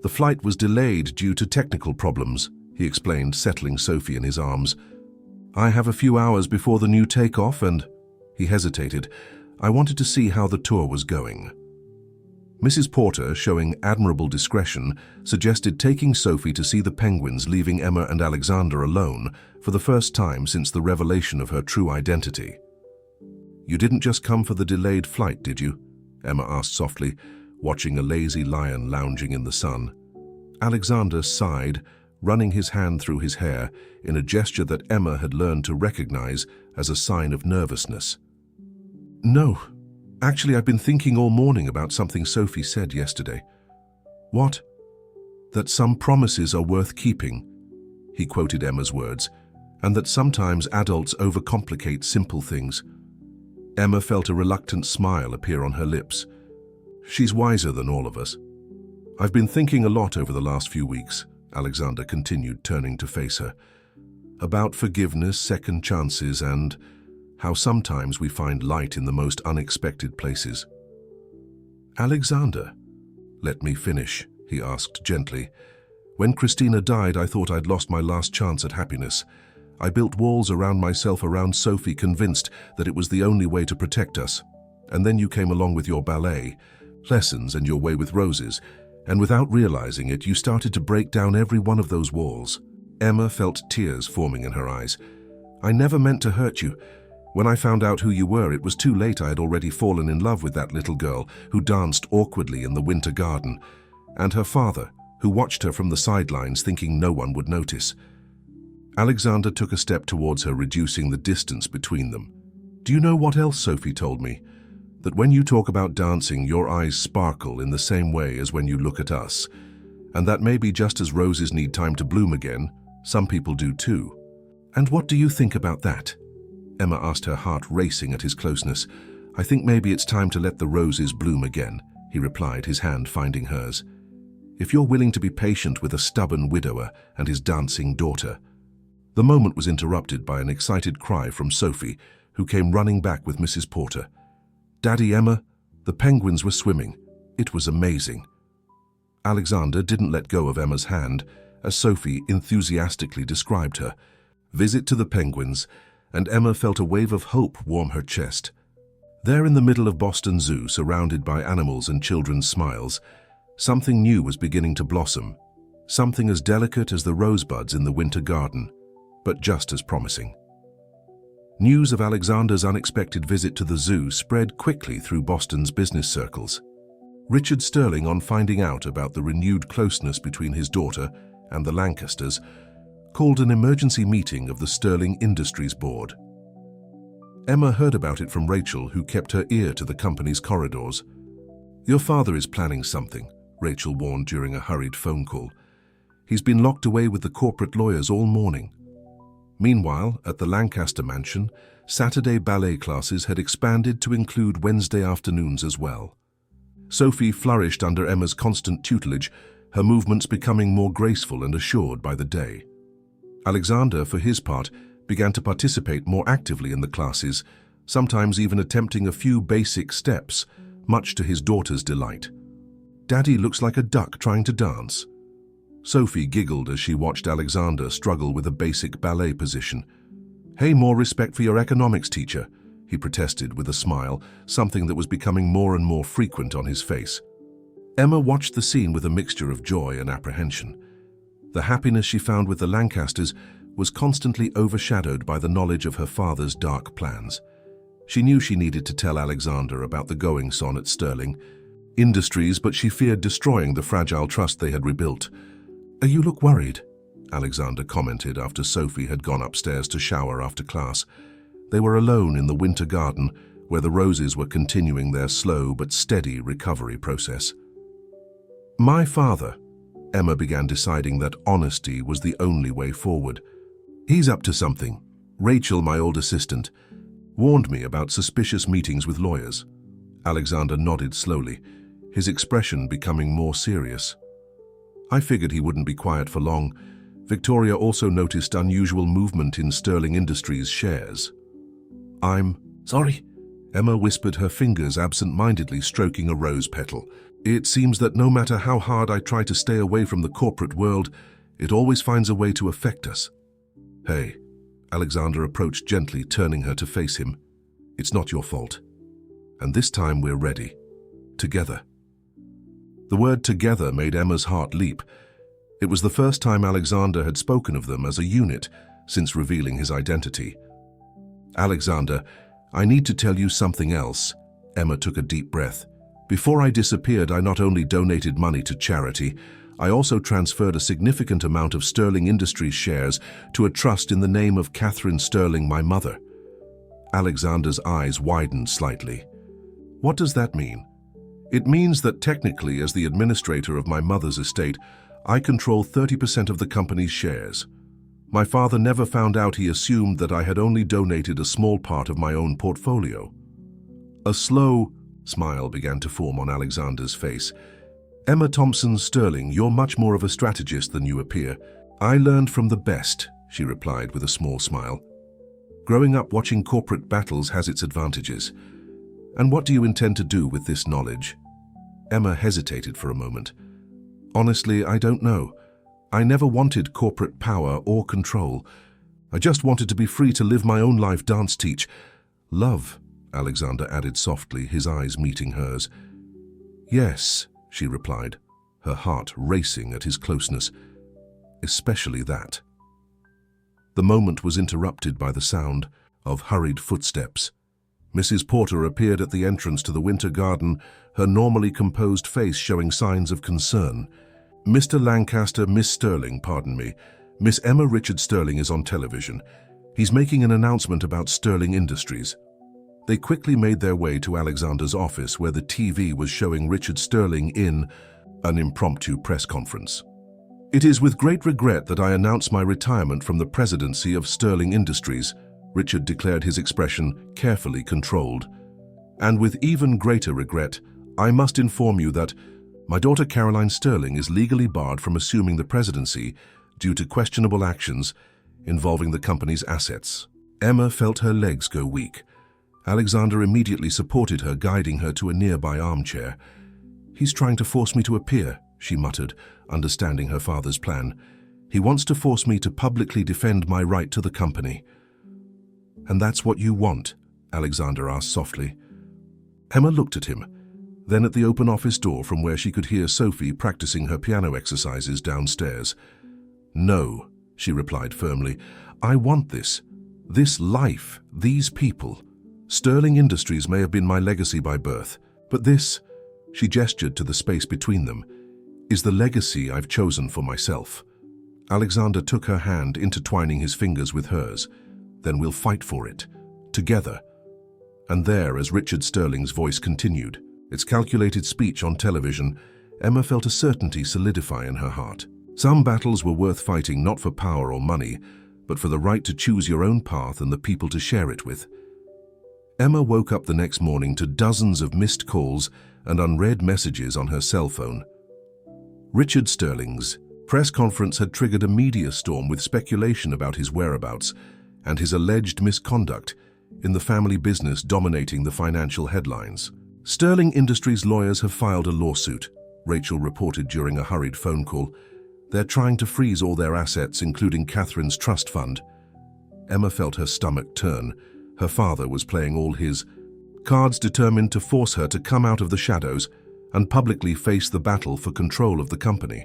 A: "The flight was delayed due to technical problems," he explained, settling Sophie in his arms. "I have a few hours before the new takeoff and—" He hesitated. "I wanted to see how the tour was going." Mrs. Porter, showing admirable discretion, suggested taking Sophie to see the penguins, leaving Emma and Alexander alone for the first time since the revelation of her true identity. "You didn't just come for the delayed flight, did you?" Emma asked softly, watching a lazy lion lounging in the sun. Alexander sighed, running his hand through his hair in a gesture that Emma had learned to recognize as a sign of nervousness. "No. Actually, I've been thinking all morning about something Sophie said yesterday." "What?" "That some promises are worth keeping," he quoted Emma's words, "and that sometimes adults overcomplicate simple things." Emma felt a reluctant smile appear on her lips. "She's wiser than all of us." "I've been thinking a lot over the last few weeks," Alexander continued, turning to face her, "about forgiveness, second chances, and how sometimes we find light in the most unexpected places." "Alexander, let me finish," he asked gently. "When Christina died, I thought I'd lost my last chance at happiness. I built walls around myself, around Sophie, convinced that it was the only way to protect us. And then you came along with your ballet lessons and your way with roses, and without realizing it, you started to break down every one of those walls." Emma felt tears forming in her eyes. "I never meant to hurt you. When I found out who you were, it was too late. I had already fallen in love with that little girl who danced awkwardly in the winter garden, and her father, who watched her from the sidelines thinking no one would notice." Alexander took a step towards her, reducing the distance between them. "Do you know what else Sophie told me? That when you talk about dancing, your eyes sparkle in the same way as when you look at us, and that maybe just as roses need time to bloom again, some people do too." "And what do you think about that?" Emma asked, her heart racing at his closeness. "I think maybe it's time to let the roses bloom again," he replied, his hand finding hers. "If you're willing to be patient with a stubborn widower and his dancing daughter." The moment was interrupted by an excited cry from Sophie, who came running back with Mrs. Porter. "Daddy, Emma, the penguins were swimming. It was amazing." Alexander didn't let go of Emma's hand, as Sophie enthusiastically described her. Visit to the penguins, and Emma felt a wave of hope warm her chest. There in the middle of Boston Zoo, surrounded by animals and children's smiles, something new was beginning to blossom, something as delicate as the rosebuds in the winter garden, but just as promising. News of Alexander's unexpected visit to the zoo spread quickly through Boston's business circles. Richard Sterling, on finding out about the renewed closeness between his daughter and the Lancasters, called an emergency meeting of the Sterling Industries Board. Emma heard about it from Rachel, who kept her ear to the company's corridors. "Your father is planning something," Rachel warned during a hurried phone call. "He's been locked away with the corporate lawyers all morning." Meanwhile, at the Lancaster mansion, Saturday ballet classes had expanded to include Wednesday afternoons as well. Sophie flourished under Emma's constant tutelage, her movements becoming more graceful and assured by the day. Alexander, for his part, began to participate more actively in the classes, sometimes even attempting a few basic steps, much to his daughter's delight. "Daddy looks like a duck trying to dance." Sophie giggled as she watched Alexander struggle with a basic ballet position. "Hey, more respect for your economics teacher," he protested with a smile, something that was becoming more and more frequent on his face. Emma watched the scene with a mixture of joy and apprehension. The happiness she found with the Lancasters was constantly overshadowed by the knowledge of her father's dark plans. She knew she needed to tell Alexander about the goings-on at Sterling Industries, but she feared destroying the fragile trust they had rebuilt. "You look worried," Alexander commented after Sophie had gone upstairs to shower after class. They were alone in the winter garden, where the roses were continuing their slow but steady recovery process. "My father," Emma began, deciding that honesty was the only way forward. "He's up to something. Rachel, my old assistant, warned me about suspicious meetings with lawyers." Alexander nodded slowly, his expression becoming more serious. "I figured he wouldn't be quiet for long." Victoria also noticed unusual movement in Sterling Industries shares. "I'm sorry," Emma whispered, her fingers absent-mindedly stroking a rose petal. "It seems that no matter how hard I try to stay away from the corporate world, it always finds a way to affect us." "Hey," Alexander approached gently, turning her to face him. "It's not your fault. And this time we're ready. Together." The word "together" made Emma's heart leap. It was the first time Alexander had spoken of them as a unit since revealing his identity. "Alexander, I need to tell you something else." Emma took a deep breath. "Before I disappeared, I not only donated money to charity, I also transferred a significant amount of Sterling Industries shares to a trust in the name of Catherine Sterling, my mother." Alexander's eyes widened slightly. "What does that mean?" "It means that technically, as the administrator of my mother's estate, I control 30% of the company's shares. My father never found out. He assumed that I had only donated a small part of my own portfolio." A slow smile began to form on Alexander's face. "Emma Thompson Sterling, you're much more of a strategist than you appear." "I learned from the best," she replied with a small smile. "Growing up watching corporate battles has its advantages." "And what do you intend to do with this knowledge?" Emma hesitated for a moment. "Honestly, I don't know. I never wanted corporate power or control. I just wanted to be free to live my own life, dance, teach, love," Alexander added softly, his eyes meeting hers. "Yes," she replied, her heart racing at his closeness. "Especially that." The moment was interrupted by the sound of hurried footsteps. Mrs. Porter appeared at the entrance to the winter garden, her normally composed face showing signs of concern. "Mr. Lancaster, Miss Sterling, pardon me. Miss Emma Richard Sterling is on television. He's making an announcement about Sterling Industries." They quickly made their way to Alexander's office, where the TV was showing Richard Sterling in an impromptu press conference. "It is with great regret that I announce my retirement from the presidency of Sterling Industries," Richard declared, his expression carefully controlled. "And with even greater regret, I must inform you that my daughter Caroline Sterling is legally barred from assuming the presidency due to questionable actions involving the company's assets." Emma felt her legs go weak. Alexander immediately supported her, guiding her to a nearby armchair. "He's trying to force me to appear," she muttered, understanding her father's plan. "He wants to force me to publicly defend my right to the company." "And that's what you want?" Alexander asked softly. Emma looked at him, then at the open office door from where she could hear Sophie practicing her piano exercises downstairs. "No," she replied firmly. "I want this. This life, these people. Sterling Industries may have been my legacy by birth, but this," she gestured to the space between them, "is the legacy I've chosen for myself." Alexander took her hand, intertwining his fingers with hers. "Then we'll fight for it, together." And there, as Richard Sterling's voice continued, its calculated speech on television, Emma felt a certainty solidify in her heart. Some battles were worth fighting, not for power or money, but for the right to choose your own path and the people to share it with. Emma woke up the next morning to dozens of missed calls and unread messages on her cell phone. Richard Sterling's press conference had triggered a media storm with speculation about his whereabouts and his alleged misconduct in the family business dominating the financial headlines. "Sterling Industries lawyers have filed a lawsuit," Rachel reported during a hurried phone call. "They're trying to freeze all their assets, including Catherine's trust fund." Emma felt her stomach turn. Her father was playing all his cards, determined to force her to come out of the shadows and publicly face the battle for control of the company.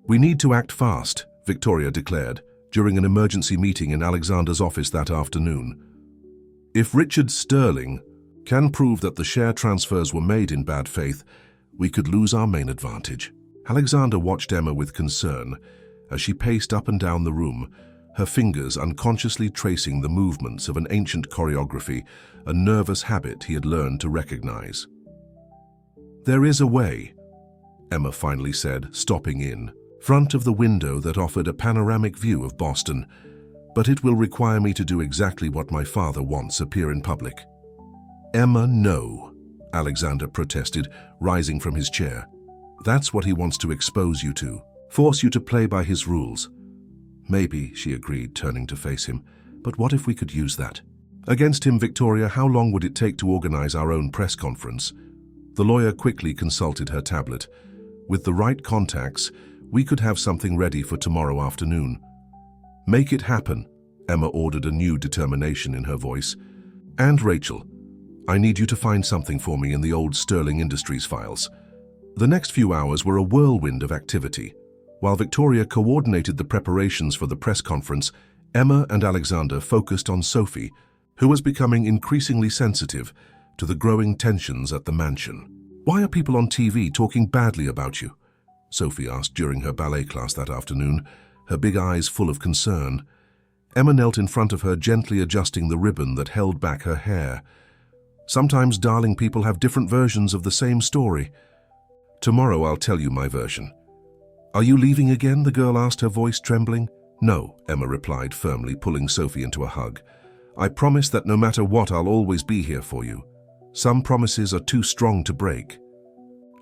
A: "We need to act fast," Victoria declared during an emergency meeting in Alexander's office that afternoon. "If Richard Sterling can prove that the share transfers were made in bad faith, we could lose our main advantage." Alexander watched Emma with concern as she paced up and down the room, her fingers unconsciously tracing the movements of an ancient choreography, a nervous habit he had learned to recognize. "There is a way," Emma finally said, stopping in front of the window that offered a panoramic view of Boston, "but it will require me to do exactly what my father wants: appear in public." "Emma, no," Alexander protested, rising from his chair. "That's what he wants to expose you to, force you to play by his rules." "Maybe," she agreed, turning to face him, "but what if we could use that against him?" "Victoria, how long would it take to organize our own press conference?" The lawyer quickly consulted her tablet. "With the right contacts, we could have something ready for tomorrow afternoon." "Make it happen," Emma ordered, a new determination in her voice. "And Rachel, I need you to find something for me in the old Sterling Industries files." The next few hours were a whirlwind of activity. While Victoria coordinated the preparations for the press conference, Emma and Alexander focused on Sophie, who was becoming increasingly sensitive to the growing tensions at the mansion. "Why are people on TV talking badly about you?" Sophie asked during her ballet class that afternoon, her big eyes full of concern. Emma knelt in front of her, gently adjusting the ribbon that held back her hair. "Sometimes, darling, people have different versions of the same story. Tomorrow I'll tell you my version." "Are you leaving again?" the girl asked, her voice trembling. "No," Emma replied firmly, pulling Sophie into a hug. "I promise that no matter what, I'll always be here for you. Some promises are too strong to break."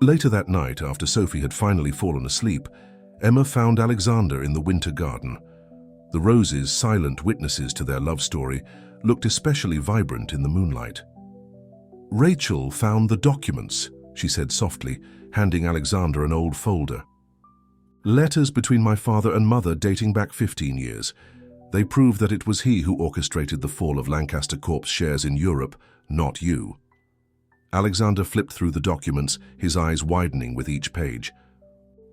A: Later that night, after Sophie had finally fallen asleep, Emma found Alexander in the winter garden. The roses, silent witnesses to their love story, looked especially vibrant in the moonlight. "Rachel found the documents," she said softly, handing Alexander an old folder. "Letters between my father and mother dating back 15 years. They prove that it was he who orchestrated the fall of Lancaster Corp's shares in Europe, not you." Alexander flipped through the documents, his eyes widening with each page.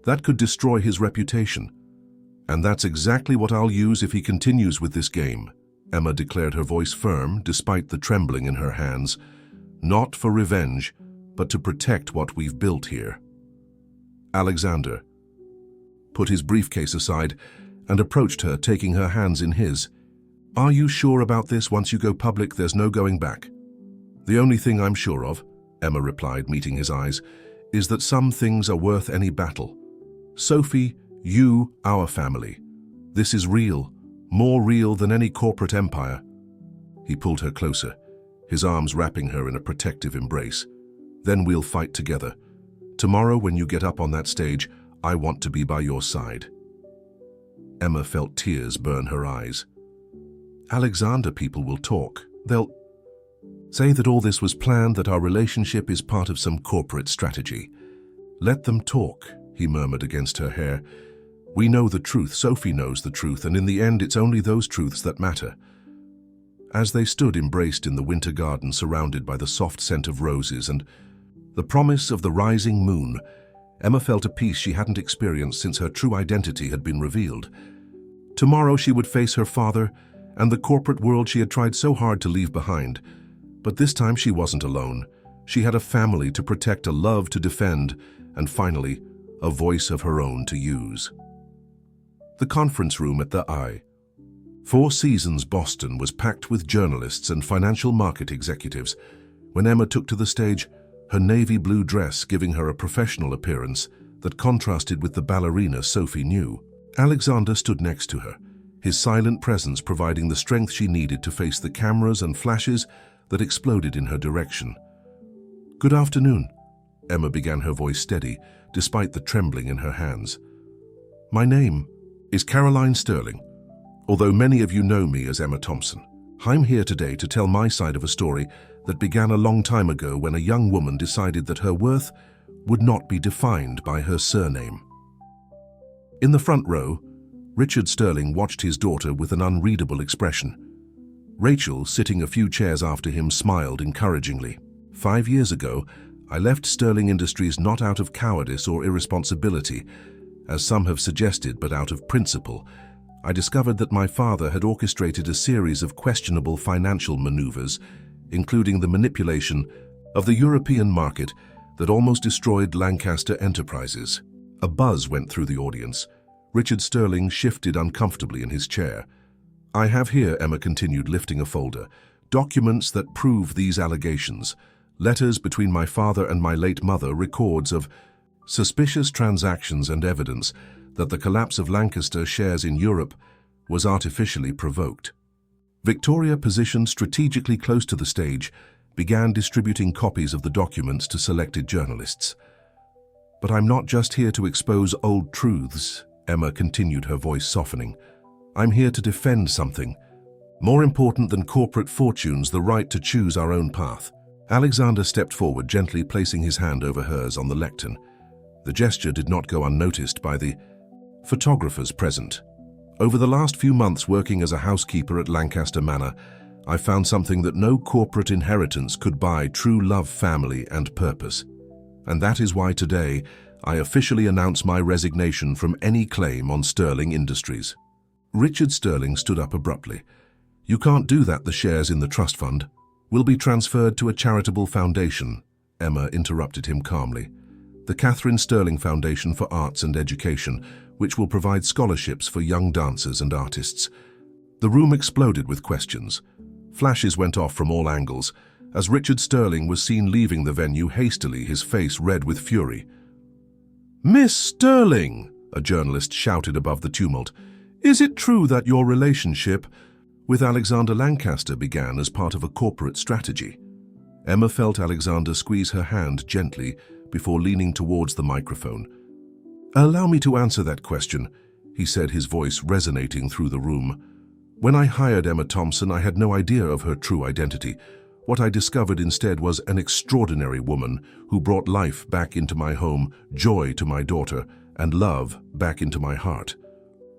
A: "That could destroy his reputation. And that's exactly what I'll use if he continues with this game," Emma declared, her voice firm despite the trembling in her hands. "Not for revenge, but to protect what we've built here." Alexander put his briefcase aside and approached her, taking her hands in his. "Are you sure about this? Once you go public, there's no going back." "The only thing I'm sure of," Emma replied, meeting his eyes, "is that some things are worth any battle. Sophie, you, our family. This is real, more real than any corporate empire." He pulled her closer, his arms wrapping her in a protective embrace. "Then we'll fight together. Tomorrow, when you get up on that stage, I want to be by your side." Emma felt tears burn her eyes. "Alexander, people will talk. They'll..." Say that all this was planned, that our relationship is part of some corporate strategy. Let them talk, he murmured against her hair. We know the truth, Sophie knows the truth, and in the end it's only those truths that matter. As they stood embraced in the winter garden surrounded by the soft scent of roses and the promise of the rising moon, Emma felt a peace she hadn't experienced since her true identity had been revealed. Tomorrow she would face her father and the corporate world she had tried so hard to leave behind. But this time she wasn't alone. She had a family to protect, a love to defend, and finally, a voice of her own to use. The conference room at the Four Seasons Boston was packed with journalists and financial market executives. When Emma took to the stage, her navy blue dress giving her a professional appearance that contrasted with the ballerina Sophie knew. Alexander stood next to her, his silent presence providing the strength she needed to face the cameras and flashes that exploded in her direction. "Good afternoon," Emma began, her voice steady, despite the trembling in her hands. "My name is Caroline Sterling, although many of you know me as Emma Thompson. I'm here today to tell my side of a story that began a long time ago when a young woman decided that her worth would not be defined by her surname." In the front row, Richard Sterling watched his daughter with an unreadable expression. Rachel, sitting a few chairs after him, smiled encouragingly. 5 years ago, I left Sterling Industries not out of cowardice or irresponsibility, as some have suggested, but out of principle. I discovered that my father had orchestrated a series of questionable financial maneuvers, including the manipulation of the European market that almost destroyed Lancaster Enterprises. A buzz went through the audience. Richard Sterling shifted uncomfortably in his chair. "I have here," Emma continued, lifting a folder, "documents that prove these allegations. Letters between my father and my late mother, records of suspicious transactions and evidence that the collapse of Lancaster shares in Europe was artificially provoked." Victoria, positioned strategically close to the stage, began distributing copies of the documents to selected journalists. "But I'm not just here to expose old truths," Emma continued, her voice softening. "I'm here to defend something more important than corporate fortunes, the right to choose our own path." Alexander stepped forward, gently placing his hand over hers on the lectern. The gesture did not go unnoticed by the photographers present. "Over the last few months working as a housekeeper at Lancaster Manor, I found something that no corporate inheritance could buy: true love, family, and purpose. And that is why today I officially announce my resignation from any claim on Sterling Industries." Richard Sterling stood up abruptly. "You can't do that. The shares in the trust fund will be transferred to a charitable foundation," Emma interrupted him calmly. "The Catherine Sterling Foundation for Arts and Education, which will provide scholarships for young dancers and artists." The room exploded with questions. Flashes went off from all angles as Richard Sterling was seen leaving the venue hastily, his face red with fury. "Miss Sterling," a journalist shouted above the tumult, "is it true that your relationship with Alexander Lancaster began as part of a corporate strategy?" Emma felt Alexander squeeze her hand gently before leaning towards the microphone. "Allow me to answer that question," he said, his voice resonating through the room. "When I hired Emma Thompson, I had no idea of her true identity. What I discovered instead was an extraordinary woman who brought life back into my home, joy to my daughter, and love back into my heart."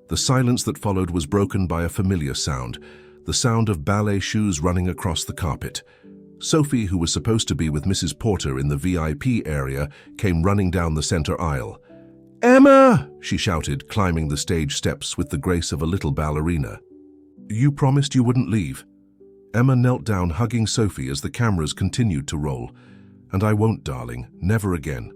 A: The silence that followed was broken by a familiar sound, the sound of ballet shoes running across the carpet. Sophie, who was supposed to be with Mrs. Porter in the VIP area, came running down the center aisle. "Emma!" she shouted, climbing the stage steps with the grace of a little ballerina. "You promised you wouldn't leave." Emma knelt down, hugging Sophie as the cameras continued to roll. "And I won't, darling, never again."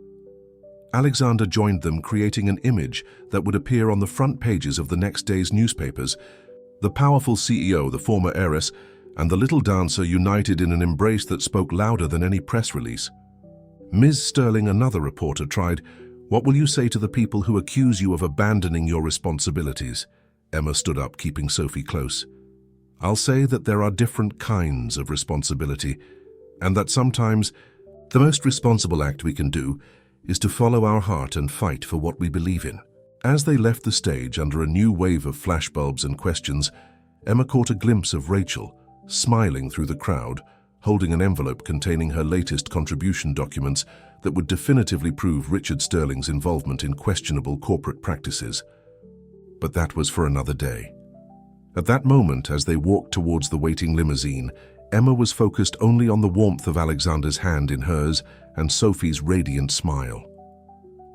A: Alexander joined them, creating an image that would appear on the front pages of the next day's newspapers. The powerful CEO, the former heiress, and the little dancer united in an embrace that spoke louder than any press release. "Ms. Sterling," another reporter tried, "what will you say to the people who accuse you of abandoning your responsibilities?" Emma stood up, keeping Sophie close. "I'll say that there are different kinds of responsibility, and that sometimes the most responsible act we can do is to follow our heart and fight for what we believe in." As they left the stage under a new wave of flashbulbs and questions, Emma caught a glimpse of Rachel, smiling through the crowd, holding an envelope containing her latest contribution documents that would definitively prove Richard Sterling's involvement in questionable corporate practices. But that was for another day. At that moment, as they walked towards the waiting limousine, Emma was focused only on the warmth of Alexander's hand in hers and Sophie's radiant smile.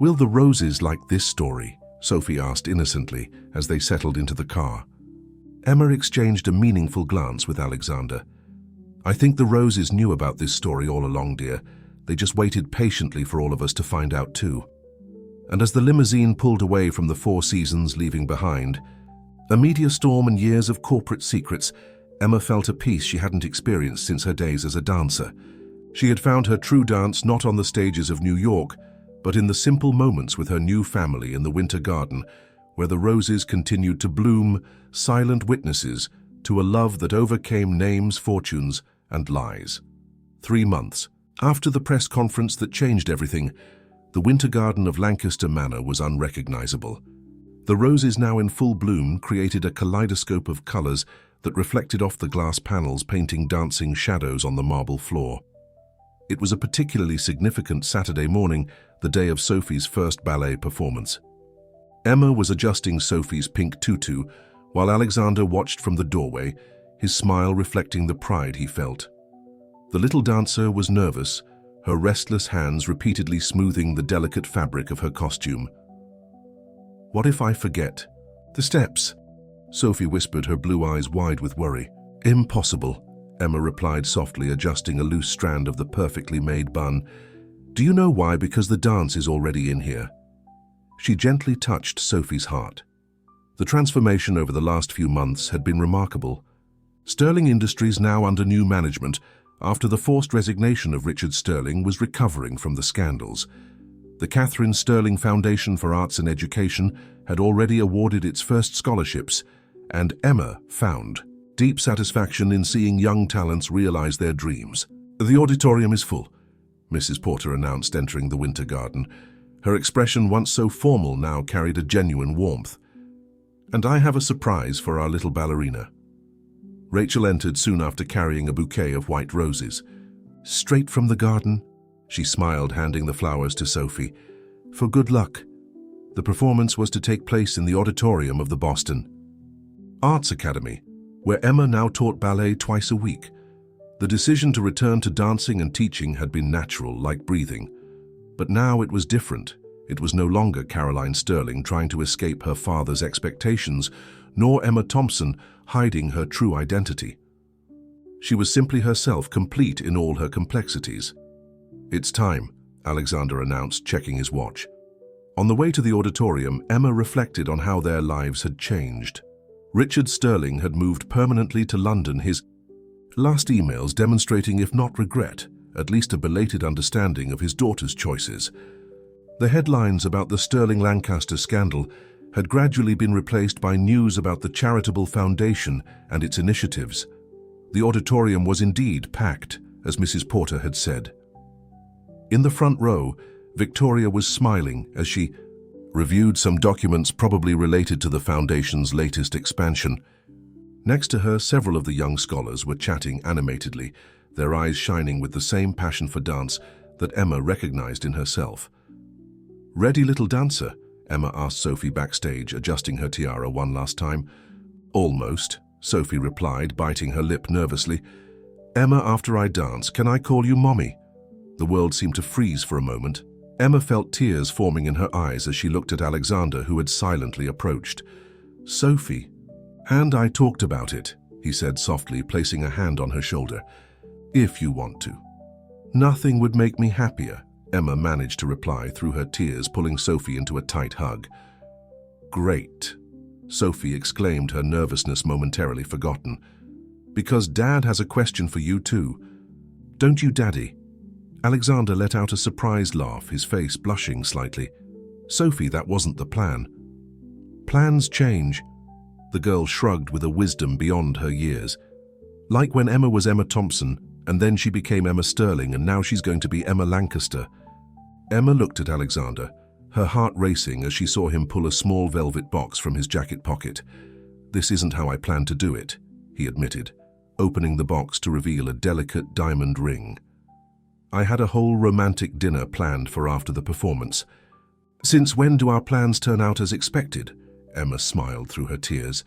A: "Will the Roses like this story?" Sophie asked innocently as they settled into the car. Emma exchanged a meaningful glance with Alexander. "I think the Roses knew about this story all along, dear. They just waited patiently for all of us to find out too." And as the limousine pulled away from the Four Seasons, leaving behind a media storm and years of corporate secrets, Emma felt a peace she hadn't experienced since her days as a dancer. She had found her true dance not on the stages of New York, but in the simple moments with her new family in the Winter Garden, where the roses continued to bloom, silent witnesses to a love that overcame names, fortunes, and lies. 3 months after the press conference that changed everything, the Winter Garden of Lancaster Manor was unrecognizable. The roses, now in full bloom, created a kaleidoscope of colors that reflected off the glass panels, painting dancing shadows on the marble floor. It was a particularly significant Saturday morning, the day of Sophie's first ballet performance. Emma was adjusting Sophie's pink tutu, while Alexander watched from the doorway, his smile reflecting the pride he felt. The little dancer was nervous, her restless hands repeatedly smoothing the delicate fabric of her costume. "What if I forget?" "The steps," Sophie whispered, her blue eyes wide with worry. "Impossible," Emma replied softly, adjusting a loose strand of the perfectly made bun. "Do you know why? Because the dance is already in here." She gently touched Sophie's heart. The transformation over the last few months had been remarkable. Sterling Industries, now under new management, after the forced resignation of Richard Sterling, was recovering from the scandals. The Catherine Sterling Foundation for Arts and Education had already awarded its first scholarships, and Emma found deep satisfaction in seeing young talents realize their dreams. "The auditorium is full," Mrs. Porter announced, entering the Winter Garden. Her expression, once so formal, now carried a genuine warmth. "And I have a surprise for our little ballerina." Rachel entered soon after, carrying a bouquet of white roses. "Straight from the garden?" She smiled, handing the flowers to Sophie. "For good luck." The performance was to take place in the auditorium of the Boston Arts Academy, where Emma now taught ballet twice a week. The decision to return to dancing and teaching had been natural, like breathing. But now it was different. It was no longer Caroline Sterling trying to escape her father's expectations, nor Emma Thompson hiding her true identity. She was simply herself, complete in all her complexities. "It's time," Alexander announced, checking his watch. On the way to the auditorium, Emma reflected on how their lives had changed. Richard Sterling had moved permanently to London, his last emails demonstrating, if not regret, at least a belated understanding of his daughter's choices. The headlines about the Sterling-Lancaster scandal had gradually been replaced by news about the charitable foundation and its initiatives. The auditorium was indeed packed, as Mrs. Porter had said. In the front row, Victoria was smiling as she reviewed some documents probably related to the foundation's latest expansion. Next to her, several of the young scholars were chatting animatedly, their eyes shining with the same passion for dance that Emma recognized in herself. "Ready, little dancer?" Emma asked Sophie backstage, adjusting her tiara one last time. "Almost," Sophie replied, biting her lip nervously. "Emma, after I dance, can I call you Mommy?" The world seemed to freeze for a moment. Emma felt tears forming in her eyes as she looked at Alexander, who had silently approached. "Sophie." "And I talked about it," he said softly, placing a hand on her shoulder. "If you want to." "Nothing would make me happier," Emma managed to reply through her tears, pulling Sophie into a tight hug. "Great," Sophie exclaimed, her nervousness momentarily forgotten. "Because Dad has a question for you too. Don't you, Daddy?" Alexander let out a surprised laugh, his face blushing slightly. "Sophie, that wasn't the plan." "Plans change." The girl shrugged with a wisdom beyond her years. "Like when Emma was Emma Thompson, and then she became Emma Sterling, and now she's going to be Emma Lancaster." Emma looked at Alexander, her heart racing as she saw him pull a small velvet box from his jacket pocket. "This isn't how I planned to do it," he admitted. opening the box to reveal a delicate diamond ring. I had a whole romantic dinner planned for after the performance. Since when do our plans turn out as expected? Emma smiled through her tears.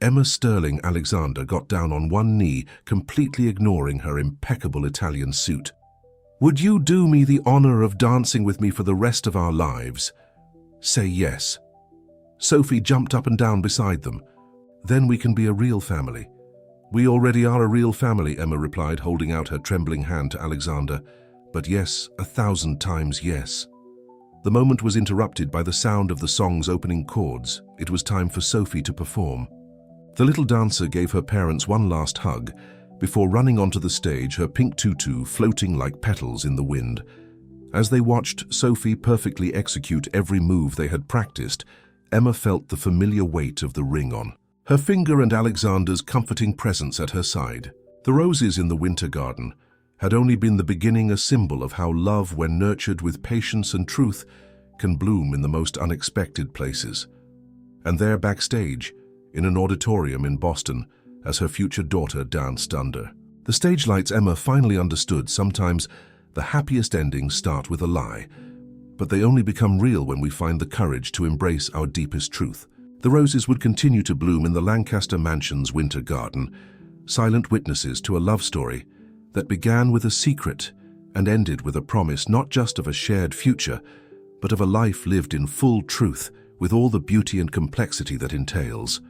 A: Emma Sterling Alexander got down on one knee, completely ignoring her impeccable Italian suit. Would you do me the honor of dancing with me for the rest of our lives? Say yes. Sophie jumped up and down beside them. Then we can be a real family. We already are a real family, Emma replied, holding out her trembling hand to Alexander. But yes, 1,000 times yes. The moment was interrupted by the sound of the song's opening chords. It was time for Sophie to perform. The little dancer gave her parents one last hug before running onto the stage, her pink tutu floating like petals in the wind. As they watched Sophie perfectly execute every move they had practiced, Emma felt the familiar weight of the ring on her finger and Alexander's comforting presence at her side. The roses in the winter garden had only been the beginning, a symbol of how love, when nurtured with patience and truth, can bloom in the most unexpected places. And there backstage, in an auditorium in Boston, as her future daughter danced under the stage lights, Emma finally understood sometimes the happiest endings start with a lie, but they only become real when we find the courage to embrace our deepest truth. The roses would continue to bloom in the Lancaster mansion's winter garden, silent witnesses to a love story that began with a secret and ended with a promise not just of a shared future, but of a life lived in full truth with all the beauty and complexity that entails.